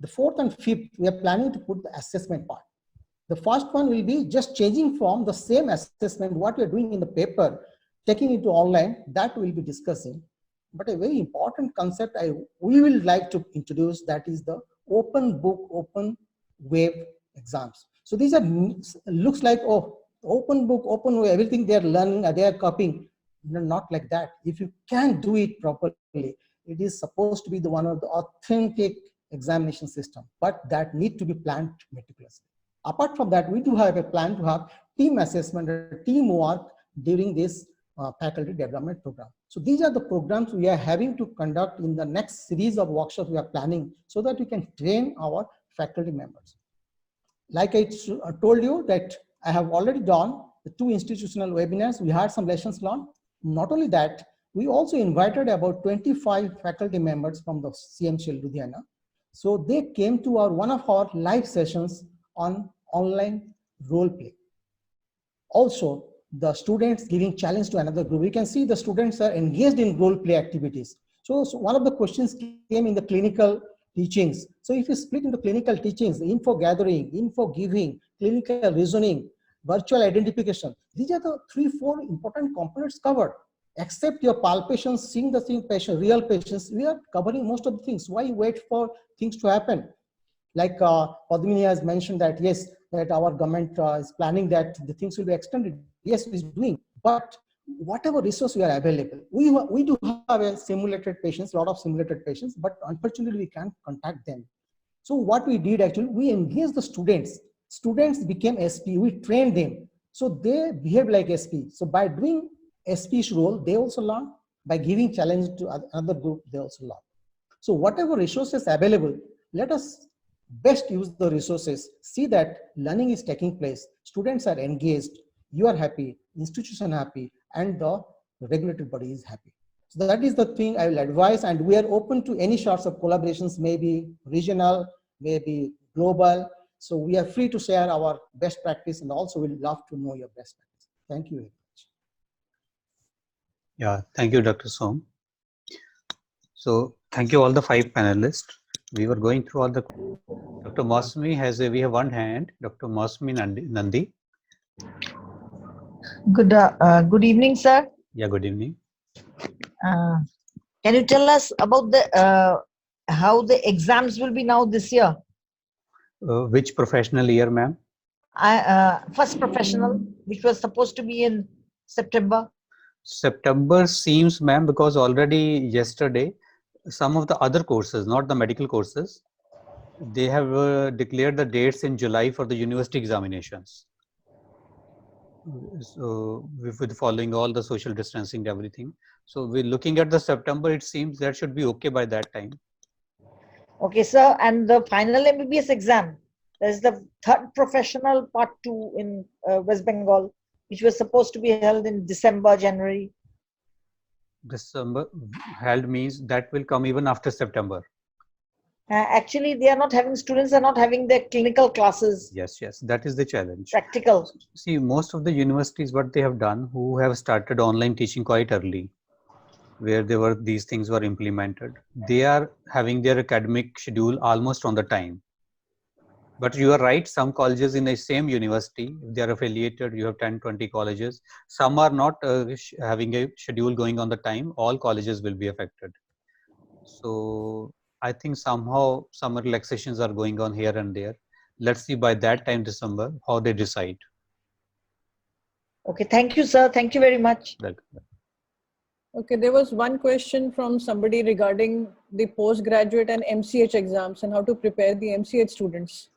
The fourth and fifth, we are planning to put the assessment part. The first one will be just changing from the same assessment, what we are doing in the paper, taking it to online, that we'll be discussing. But a very important concept we will like to introduce, that is the open book, open web exams. So these are, looks like, oh, open book, open web, everything they are learning, they are copying. No, not like that. If you can do it properly, it is supposed to be the one of the authentic examination system, but that need to be planned meticulously. Apart from that, we do have a plan to have team assessment or teamwork during this faculty development program. So these are the programs we are having to conduct in the next series of workshops we are planning, so that we can train our faculty members. Like I told you that I have already done the 2 institutional webinars. We had some lessons learned. Not only that, we also invited about 25 faculty members from the CMCL Ludhiana. So they came to one of our live sessions on online role play. Also, the students giving challenge to another group. You can see the students are engaged in role play activities. So one of the questions came in the clinical teachings. So if you split into clinical teachings, info gathering, info giving, clinical reasoning, virtual identification, these are the 3-4 important components covered. Except your palpations, seeing the same patient, real patients, we are covering most of the things. Why wait for things to happen? Like Padmini has mentioned that, yes, that our government is planning that the things will be extended. Yes, it's doing, but whatever resource we are available, we do have a simulated patients, a lot of simulated patients, but unfortunately we can't contact them. So what we did actually, we engaged the students. Students became SP, we trained them. So they behave like SP. So by doing SP's role, they also learn. By giving challenge to another group, they also learn. So whatever resources available, let us best use the resources, see that learning is taking place, students are engaged, you are happy, institution happy, and the regulatory body is happy. So that is the thing I will advise, and we are open to any sorts of collaborations, maybe regional, maybe global. So we are free to share our best practice, and also we'll love to know your best practice. Thank you very much. Yeah, thank you, Dr. Som. So thank you all the 5 panelists. We were going through all the. Dr. Mosmi we have one hand. Dr. Mosmi Nandi. Good evening, sir. Yeah, good evening. Can you tell us about the how the exams will be now this year? Which professional year, ma'am? First professional, which was supposed to be in September. September seems, ma'am, because already yesterday, some of the other courses, not the medical courses, they have declared the dates in July for the university examinations. So with following all the social distancing, everything. So we're looking at the September, it seems that should be okay by that time. Okay, sir. And the final MBBS exam, there's the third professional part 2 in West Bengal, which was supposed to be held in December, January. December held means that will come even after September. Actually, they are not having, students are not having their clinical classes. Yes, that is the challenge. Practical. See, most of the universities, what they have done, who have started online teaching quite early, where these things were implemented, they are having their academic schedule almost on the time. But you are right, some colleges in the same university, if they are affiliated, you have 10-20 colleges. Some are not having a schedule going on the time. All colleges will be affected. So I think somehow some relaxations are going on here and there. Let's see by that time, December, how they decide. Okay, thank you, sir. Thank you very much. Welcome. Okay, there was one question from somebody regarding the postgraduate and MCH exams and how to prepare the MCH students.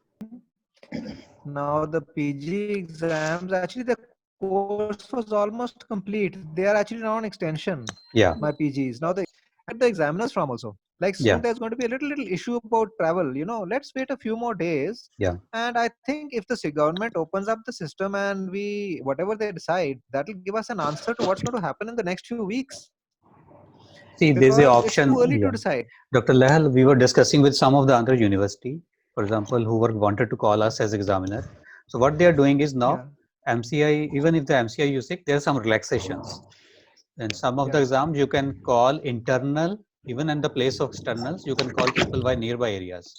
Now the PG exams, actually the course was almost complete. They are actually now on extension. Yeah. My PGs. Now the examiners from also. Like soon there's going to be a little issue about travel. You know, let's wait a few more days. Yeah. And I think if the government opens up the system and whatever they decide, that will give us an answer to what's going to happen in the next few weeks. See, there's an Because it's option. too early Yeah. to decide. Dr. Lahal, we were discussing with some of the other university, for example, who wanted to call us as examiner. So what they are doing is now Yeah. MCI, even if the MCI you sick, there are some relaxations. And some of the Yeah. exams you can call internal, even in the place of externals, you can call people by nearby areas.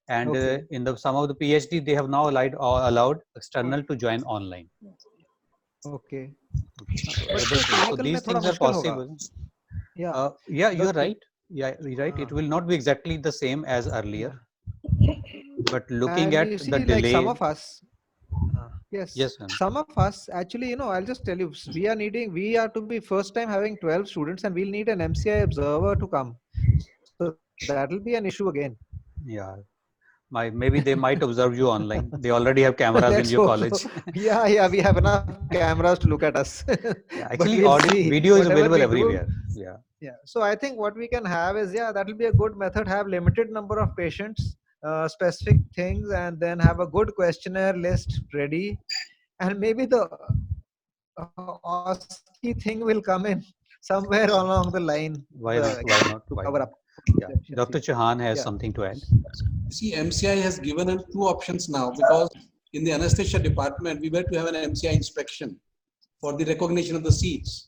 And Okay. in the some of the PhD, they have now allowed external to join online. Okay. Okay. But sir, So clinical में these थोड़ा things are मुश्किल होगा. possible. Yeah. Yeah, you're The- right. Yeah, you're right. It will not be exactly the same as earlier. But looking And at you the see, like some delay, of us, yes, yes, ma'am. some of us actually, I'll just tell you, we are to be first time having 12 students, and we'll need an MCI observer to come. So that will be an issue again. Yeah, maybe they might observe you online. They already have cameras in Let's your hope college. so. Yeah, we have enough cameras to look at us. Yeah, But actually, we'll audio, see. video is Whatever available we everywhere. do. Yeah. So I think what we can have is, that will be a good method. Have limited number of patients, specific things, and then have a good questionnaire list ready. And maybe the OSCE thing will come in somewhere along the line. Why not? Why not? To Why cover not? up. Yeah. Dr. Chauhan has something to add. See, MCI has given us two options now, because in the anesthesia department, we were to have an MCI inspection for the recognition of the seats.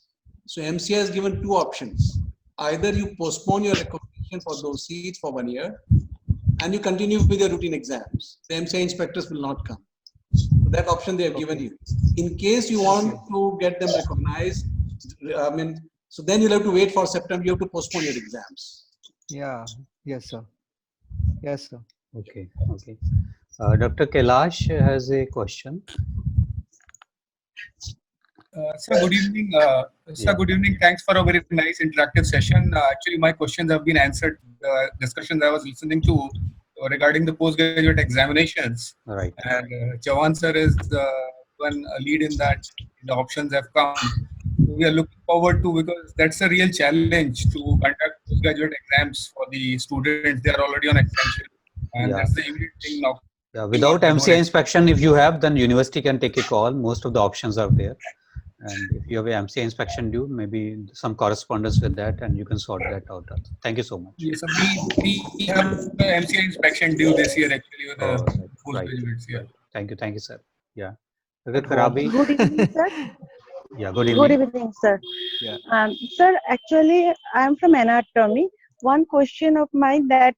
So MCI has given two options. Either you postpone your recognition for those seats for 1 year, and you continue with your routine exams. The MCI inspectors will not come. So that option they have given you. In case you want to get them recognized, so then you'll have to wait for September. You have to postpone your exams. Yeah. Yes, sir. Yes, sir. Okay. Dr. Kailash has a question. Sir, good evening. Good evening. Thanks for a very nice interactive session. Actually, my questions have been answered. The discussions I was listening to regarding the postgraduate examinations. Right. And Chauhan sir is the one lead in that. The options have come. We are looking forward to, because that's a real challenge to conduct postgraduate exams for the students. They are already on extension, and that's the immediate thing now. Yeah, without MCI inspection, if you have, then university can take a call. Most of the options are there. And if you have a MCI inspection due, maybe some correspondence with that, and you can sort that out. Thank you so much. Yes, we have the MCI inspection due this year actually with the postgraduates. Yeah. Thank you, sir. Yeah. Karabi. Good evening, sir. Yeah, good evening. Good evening, sir. Yeah. Sir, actually, I am from anatomy. One question of mine that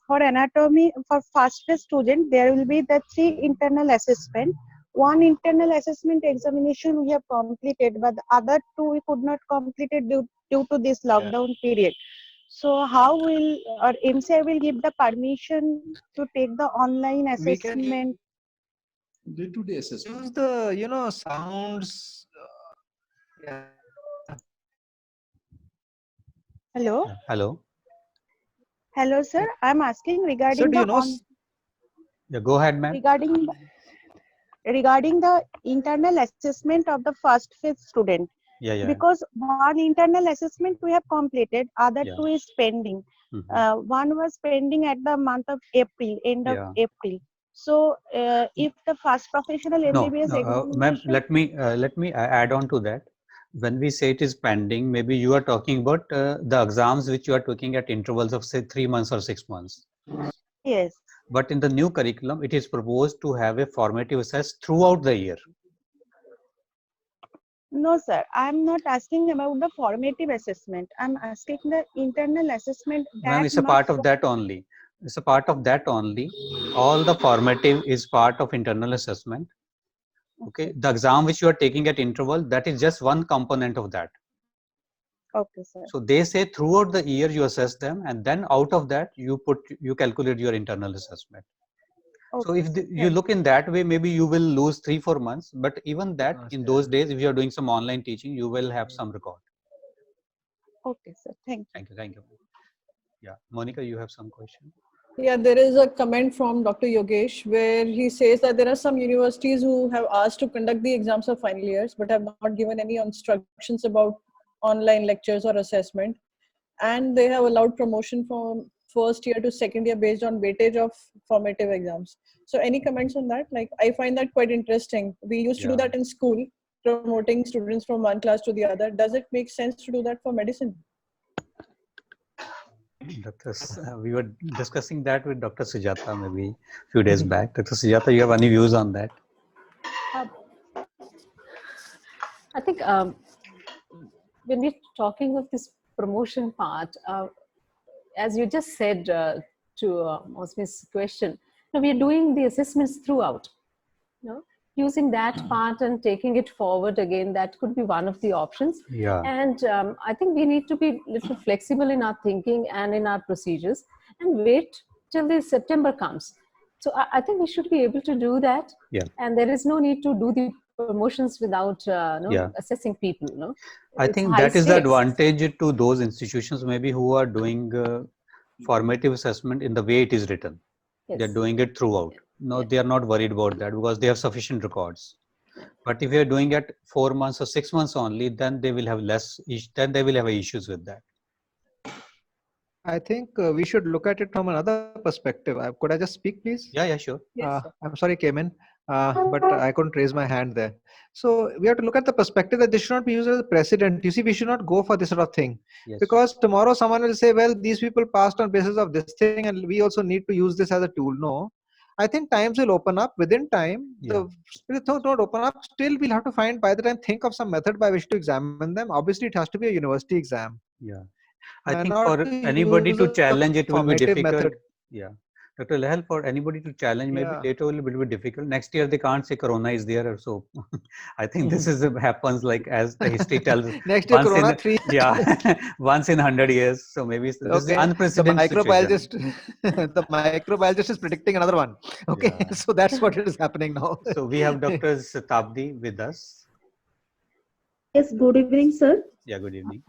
for anatomy, for first year student, there will be the 3 internal assessment. One internal assessment examination we have completed, but the other 2 we could not complete it due to this lockdown period. So how will or MCI will give the permission to take the online assessment? Day-to-day assessment. Use the sounds. Yeah. Hello. Hello, sir. I'm asking regarding Sir, do you know? Yeah, go ahead, ma'am. Regarding the internal assessment of the first phase student. Yeah. Because one internal assessment we have completed, other 2 is pending. One was pending at the month of April, end of April. So if the first professional MBBS examination, ma'am, let me add on to that. When we say it is pending, maybe you are talking about the exams which you are taking at intervals of say 3 months or 6 months. Yes. But in the new curriculum, it is proposed to have a formative assess throughout the year. No, sir. I'm not asking about the formative assessment. I'm asking the internal assessment. Ma'am, it's a part of that only. It's a part of that only. All the formative is part of internal assessment. Okay. The exam which you are taking at interval, that is just one component of that. Okay, sir. So they say throughout the year you assess them, and then out of that you calculate your internal assessment. Okay. So if you look in that way, maybe you will lose 3-4 months. But even that, in those days, if you are doing some online teaching, you will have some record. Okay, sir. Thank you. Thank you. Yeah, Monica, you have some question? Yeah, there is a comment from Dr. Yogesh where he says that there are some universities who have asked to conduct the exams of final years but have not given any instructions about online lectures or assessment, and they have allowed promotion from first year to second year based on weightage of formative exams. So any comments on that? Like, I find that quite interesting. We used to do that in school, promoting students from one class to the other. Does it make sense to do that for medicine? We were discussing that with Dr. Sujata maybe a few days back. Dr. Sujata, you have any views on that? I think when we're talking of this promotion part, as you just said to Mosmi's question, we are doing the assessments throughout. Using that part and taking it forward again, that could be one of the options. Yeah. And I think we need to be a little flexible in our thinking and in our procedures and wait till the September comes. So I think we should be able to do that. Yeah. And there is no need to do the promotions without assessing people. I think that is the advantage to those institutions maybe who are doing formative assessment in the way it is written. Yes. They're doing it throughout. No, they are not worried about that because they have sufficient records. But if you are doing it 4 months or 6 months only, then they will have then they will have issues with that. I think we should look at it from another perspective. Could I just speak, please? Yeah, sure. Yes, I'm sorry, Cayman, but I couldn't raise my hand there. So we have to look at the perspective that this should not be used as a precedent. You see, we should not go for this sort of thing. Yes. Because tomorrow someone will say, well, these people passed on basis of this thing and we also need to use this as a tool. No, I think times will open up within time. Yeah. The don't open up. Still, we'll have to find by the time, think of some method by which to examine them. Obviously, it has to be a university exam. Yeah. I think for anybody to challenge it will be difficult. Method. Yeah. Dr. Lehal, for anybody to challenge, maybe later will be difficult. Next year they can't say Corona is there or so. I think this is happens like as the history tells. Next year Corona 3. Yeah, once in 100 years. So maybe this is unprecedented. The microbiologist is predicting another one. Okay, yeah. So that's what is happening now. So we have Dr. Satabdi with us. Yes, good evening, sir. Yeah, good evening.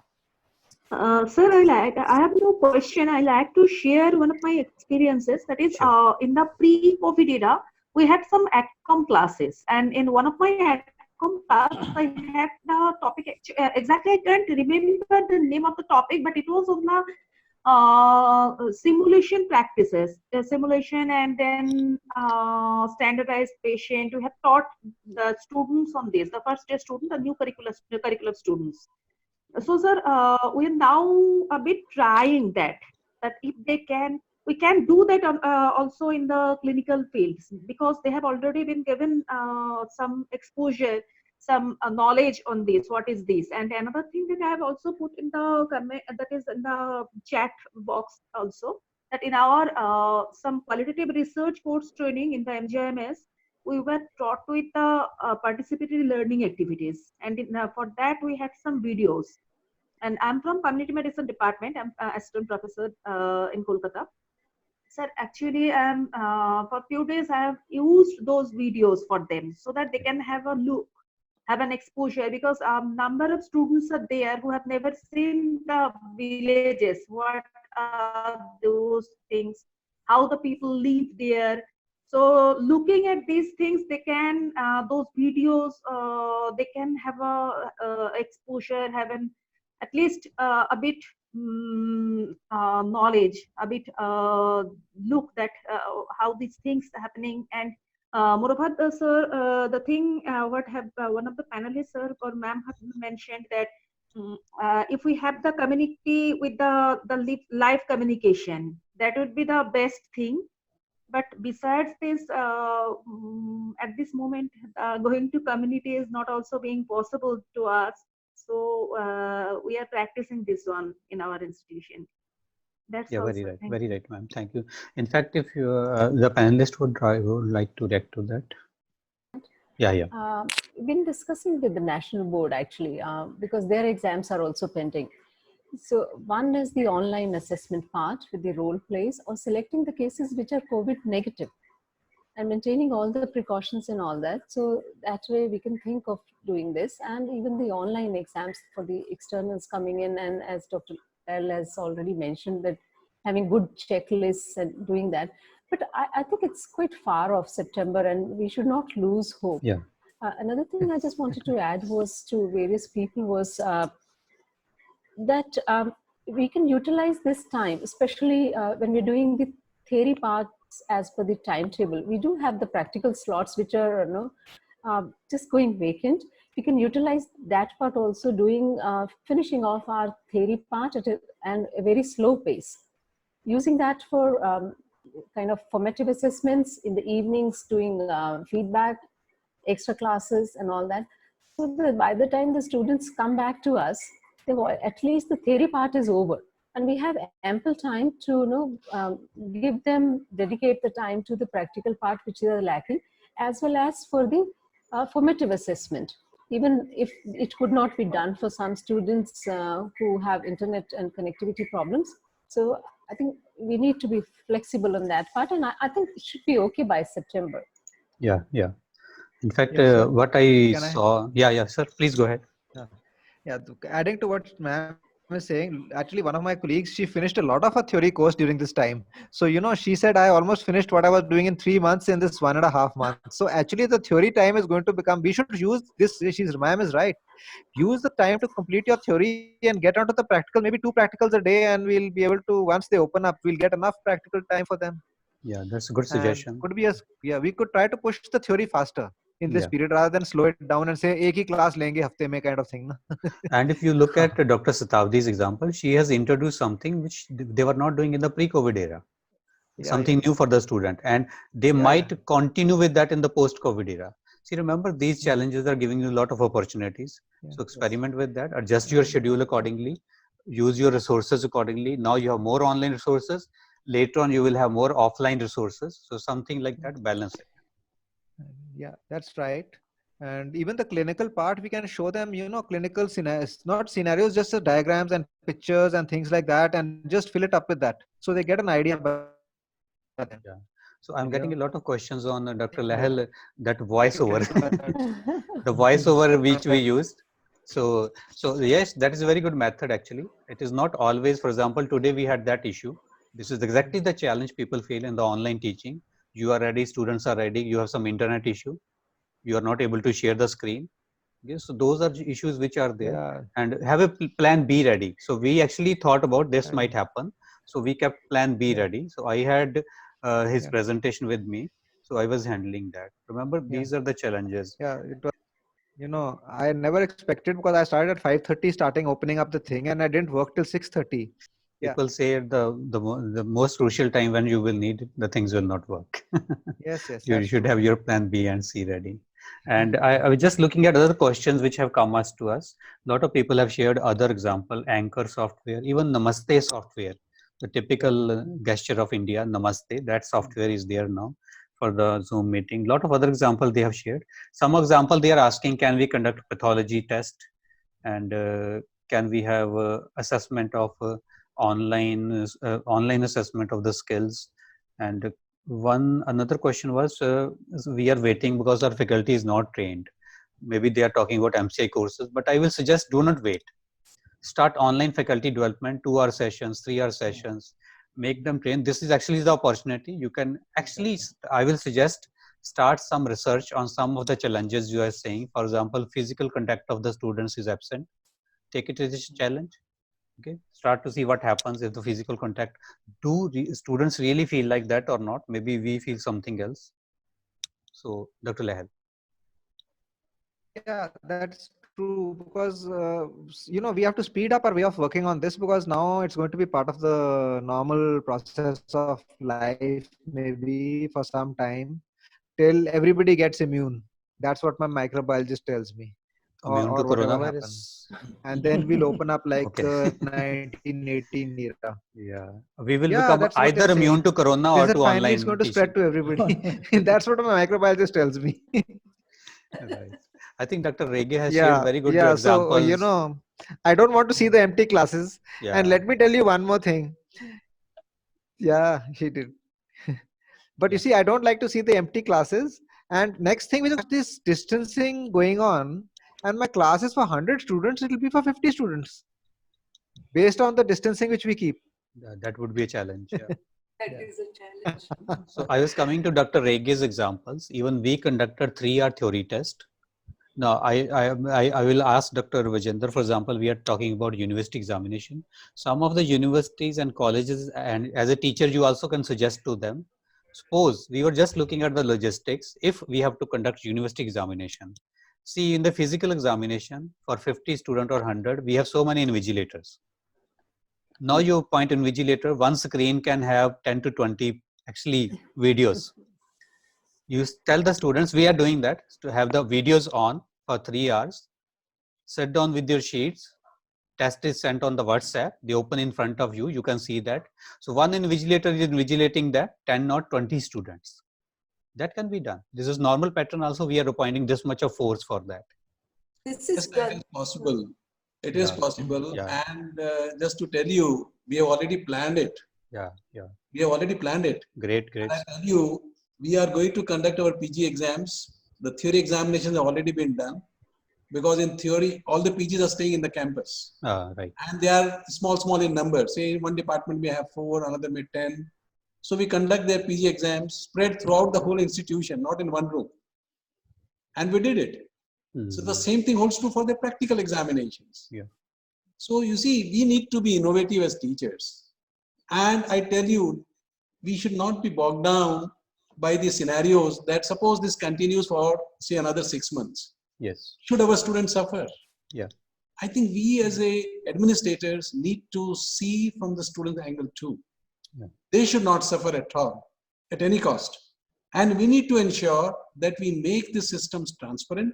Sir, I have no question. I like to share one of my experiences. That is, sure. In the pre-COVID era, we had some ACCOM classes, and in one of my ACCOM class, I had the topic. Exactly, I can't remember the name of the topic, but it was on the simulation practices, simulation, and then standardized patient. We have taught the students on this. The first year students, the new curriculum students. So, sir, we are now a bit trying that if they can, we can do that also in the clinical fields, because they have already been given some exposure, some knowledge on this. What is this? And another thing that I have also put in the comment, that is in the chat box also, that in our some qualitative research course training in the MJMS, we were taught with the participatory learning activities, and for that we had some videos. And I'm from community medicine department. I'm assistant professor in Kolkata. Sir, actually, for a few days I have used those videos for them so that they can have a look, have an exposure, because number of students are there who have never seen the villages. What are those things? How the people live there? So looking at these things, they can, those videos, they can have a exposure, have at least a bit knowledge, a bit look that how these things are happening. And moreover, sir, the thing what have one of the panelists, sir or ma'am, have mentioned that if we have the community with the live communication, that would be the best thing. But besides this, at this moment, going to community is not also being possible to us. So we are practicing this one in our institution. That's very right, very right, ma'am. Thank you. In fact, if you, the panelist would like to react to that. Yeah. We've been discussing with the national board actually, because their exams are also pending. So one is the online assessment part with the role plays, or selecting the cases which are COVID negative and maintaining all the precautions and all that. So that way we can think of doing this, and even the online exams for the externals coming in. And as Dr. L has already mentioned, that having good checklists and doing that. But I think it's quite far off September, and we should not lose hope. Yeah. Another thing I just wanted to add was to various people was that we can utilize this time, especially when we're doing the theory parts as per the timetable. We do have the practical slots which are just going vacant. We can utilize that part also, doing finishing off our theory part at a very slow pace. using that for kind of formative assessments in the evenings, doing feedback, extra classes and all that. So that by the time the students come back to us, at least the theory part is over. And we have ample time to give them, dedicate the time to the practical part which they are lacking, as well as for the formative assessment. Even if it could not be done for some students who have internet and connectivity problems. So I think we need to be flexible on that part, and I think it should be okay by September. Yeah, yeah. In fact, Yes, sir. what I Can I- saw, yeah, sir, please go ahead. Yeah, adding to what ma'am is saying, actually one of my colleagues, she finished a lot of her theory course during this time. So, she said, I almost finished what I was doing in 3 months in this 1.5 months. So actually the theory time is going to become, we should use this, ma'am is right. Use the time to complete your theory and get onto the practical, maybe 2 practicals a day, and we'll be able to, once they open up, we'll get enough practical time for them. Yeah, that's a good And suggestion. could be we could try to push the theory faster in this Yeah. period rather than slow it down and say ek hi class lenge hafte mein kind of thing. And if you look at Dr. Satabdi's example, she has introduced something which they were not doing in the pre-COVID era. Something new for the student, and they might continue with that in the post-COVID era. See, remember, these challenges are giving you a lot of opportunities. So experiment with that, adjust your schedule accordingly, use your resources accordingly. Now you have more online resources. Later on, you will have more offline resources. So something like that, balance it. Yeah, that's right. And even the clinical part, we can show them, clinical scenarios, not scenarios, just the diagrams and pictures and things like that, and just fill it up with that. So they get an idea about them. Yeah. So I'm getting a lot of questions on Dr. Lahel, that voiceover, the voiceover which we used. So yes, that is a very good method actually. It is not always, for example, today we had that issue. This is exactly the challenge people feel in the online teaching. You are ready, students are ready, you have some internet issue, you are not able to share the screen. Yes, so those are issues which are there, and have a plan B ready. So we actually thought about this might happen. So we kept plan B ready. So I had his presentation with me. So I was handling that. Remember, these are the challenges. Yeah, it was, I never expected, because I started at 5:30 opening up the thing, and I didn't work till 6:30. People say the most crucial time when you will need the things will not work. Yes. You should have your plan B and C ready. And I was just looking at other questions which have come us to us. A lot of people have shared other example, Anchor software, even Namaste software, the typical gesture of India, Namaste. That software is there now for the Zoom meeting. A lot of other examples they have shared. Some example they are asking, can we conduct pathology test, and can we have assessment of online assessment of the skills. And another question was, we are waiting because our faculty is not trained. Maybe they are talking about MCI courses, but I will suggest do not wait. Start online faculty development, 2-hour sessions, 3-hour sessions, make them train. This is actually the opportunity. You can actually, I will suggest, start some research on some of the challenges you are saying. For example, physical contact of the students is absent. Take it as a challenge. Okay, start to see what happens if the physical contact. Do students really feel like that or not? Maybe we feel something else. So, Dr. Lahel. Yeah, that's true, because we have to speed up our way of working on this, because now it's going to be part of the normal process of life, maybe for some time, till everybody gets immune. That's what my microbiologist tells me. Immune to coronavirus. And then we'll open up like Okay. the 1918 era. Yeah, we will become that's what either they're immune saying. to corona They or said to finally online it's going to teaching. spread to everybody. That's what my microbiologist tells me. Right. I think Dr. Rege has shared very good So examples. I don't want to see the empty classes. Yeah. And let me tell you one more thing. Yeah, he did. But you see, I don't like to see the empty classes. And next thing, with this distancing going on, and my class is for 100 students, it will be for 50 students, based on the distancing which we keep. That would be a challenge. Yeah. That is a challenge. So I was coming to Dr. Rege's examples. Even we conducted 3-hour theory test. Now I will ask Dr. Vijender, for example, we are talking about university examination. Some of the universities and colleges, and as a teacher, you also can suggest to them. Suppose we were just looking at the logistics. If we have to conduct university examination, see, in the physical examination for 50 student or 100, we have so many invigilators. Now you point invigilator, one screen can have 10 to 20 actually videos. You tell the students, we are doing that, to have the videos on for 3 hours, sit down with your sheets, test is sent on the WhatsApp, they open in front of you, you can see that. So one invigilator is invigilating that 10 or 20 students. That can be done. This is normal pattern also, we are appointing this much of force for that. This Yes, is it good. is possible. It is Yeah. possible. Yeah. And just to tell you, we have already planned it. Yeah, yeah. We have already planned it. Great, great. And I tell you, we are going to conduct our PG exams. The theory examinations have already been done, because in theory, all the PGs are staying in the campus. Right. And they are small in number. Say one department may have 4, another may 10. So we conduct their PG exams spread throughout the whole institution, not in one room. And we did it. So the same thing holds true for the practical examinations. Yeah. So you see, we need to be innovative as teachers. And I tell you, we should not be bogged down by the scenarios that suppose this continues for, say, another 6 months. Yes. Should our students suffer? Yeah. I think we as administrators need to see from the student angle too. Yeah. They should not suffer at all, at any cost. And we need to ensure that we make the systems transparent,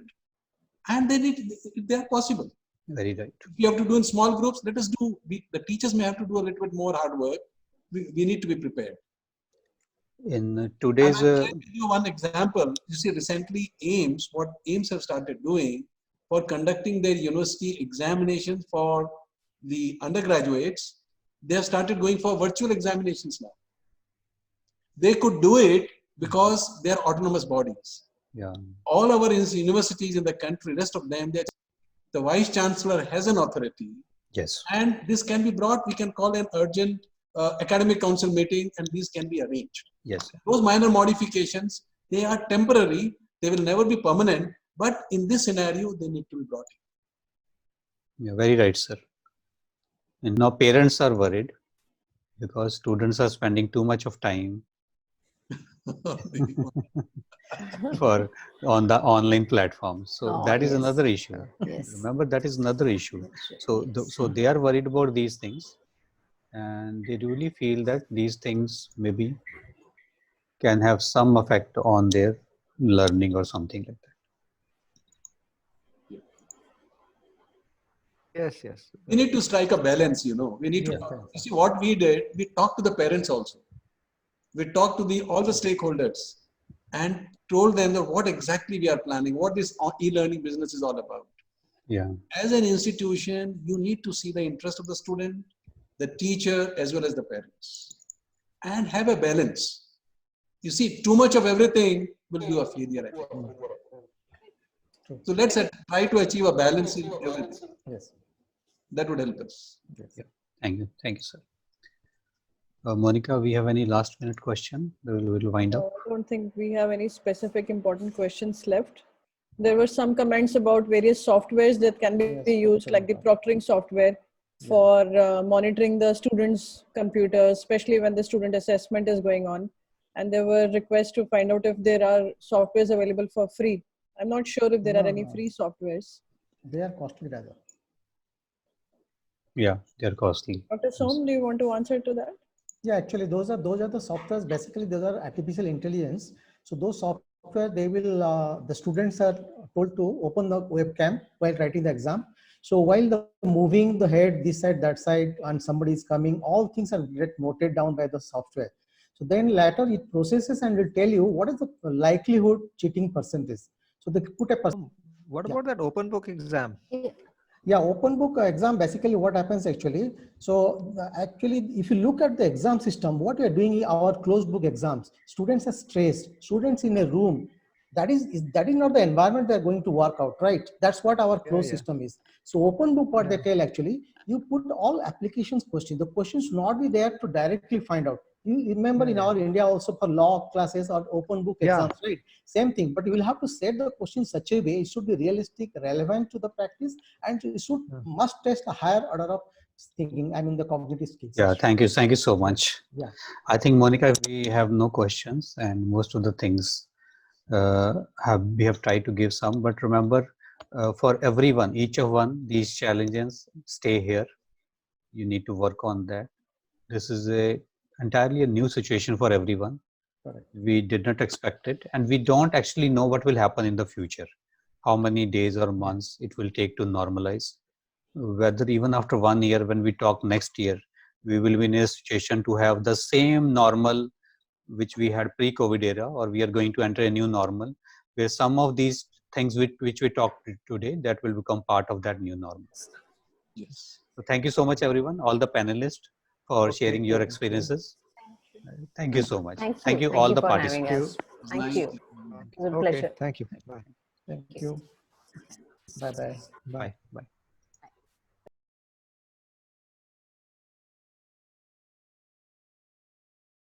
and they are possible. Very right. If we have to do in small groups, let us do. The teachers may have to do a little bit more hard work. We need to be prepared. In today's I'll give you one example. You see, recently AIMS, what AIMS have started doing for conducting their university examinations for the undergraduates, they have started going for virtual examinations now. They could do it because they are autonomous bodies. Yeah. All our universities in the country, rest of them, the vice chancellor has an authority. Yes. And this can be brought, we can call an urgent academic council meeting, and these can be arranged. Yes. Those minor modifications, they are temporary, they will never be permanent, but in this scenario, they need to be brought in. Yeah, very right, sir. And now parents are worried because students are spending too much of time for on the online platform. So that is another issue. Yes. Remember, that is another issue. So so they are worried about these things, and they really feel that these things maybe can have some effect on their learning or something like that. Yes, yes. We need to strike a balance, you know. We need to, you see what we did, we talked to the parents also. We talked to all the stakeholders and told them that what exactly we are planning, what this e-learning business is all about. Yeah. As an institution, you need to see the interest of the student, the teacher, as well as the parents, and have a balance. You see, too much of everything will give a failure, I think. So let's try to achieve a balance in everything. Yes. That would help us. Yes. Thank you, sir. Monica, we have any last minute question? We'll wind up. I don't think we have any specific important questions left. There were some comments about various softwares that can be used, like the proctoring software for monitoring the students' computers, especially when the student assessment is going on. And there were requests to find out if there are softwares available for free. I'm not sure if there are any free softwares. They are costly rather. Yeah, they're costly. Dr. Som, do you want to answer to that? Yeah, actually, those are the softwares. Basically, those are artificial intelligence. So those software, they will the students are told to open the webcam while writing the exam. So while moving the head this side, that side, and somebody is coming, all things are get noted down by the software. So then later it processes and will tell you what is the likelihood cheating percentage. So they put a percentage. What about that open book exam? Yeah, open book exam, basically what happens actually. So actually, if you look at the exam system, what we are doing in our closed book exams, students are stressed, students in a room, that is not the environment they're going to work out, right? That's what our closed system is. So open book, what they tell actually, you put all applications questions. The questions should not be there to directly find out. You remember in our India also for law classes or open book exams, right? Same thing, but you will have to set the question in such a way, it should be realistic, relevant to the practice, and it should must test a higher order of thinking, I mean the cognitive skills. Yeah, thank you so much. Yeah. I think, Monica, we have no questions, and most of the things we have tried to give some, but remember, for everyone, each of one, these challenges stay here. You need to work on that. This is entirely a new situation for everyone. Correct. We did not expect it, and we don't actually know what will happen in the future. How many days or months it will take to normalize. Whether even after 1 year, when we talk next year, we will be in a situation to have the same normal which we had pre-COVID era, or we are going to enter a new normal, where some of these things which we talked today, that will become part of that new normal. Yes. So thank you so much, everyone, all the panelists, for sharing your experiences. Thank you so much. Thank you. all the for having participants. us. Thank you. It was a Okay, pleasure. thank you. Bye. Thank you. Bye bye. Bye. Bye.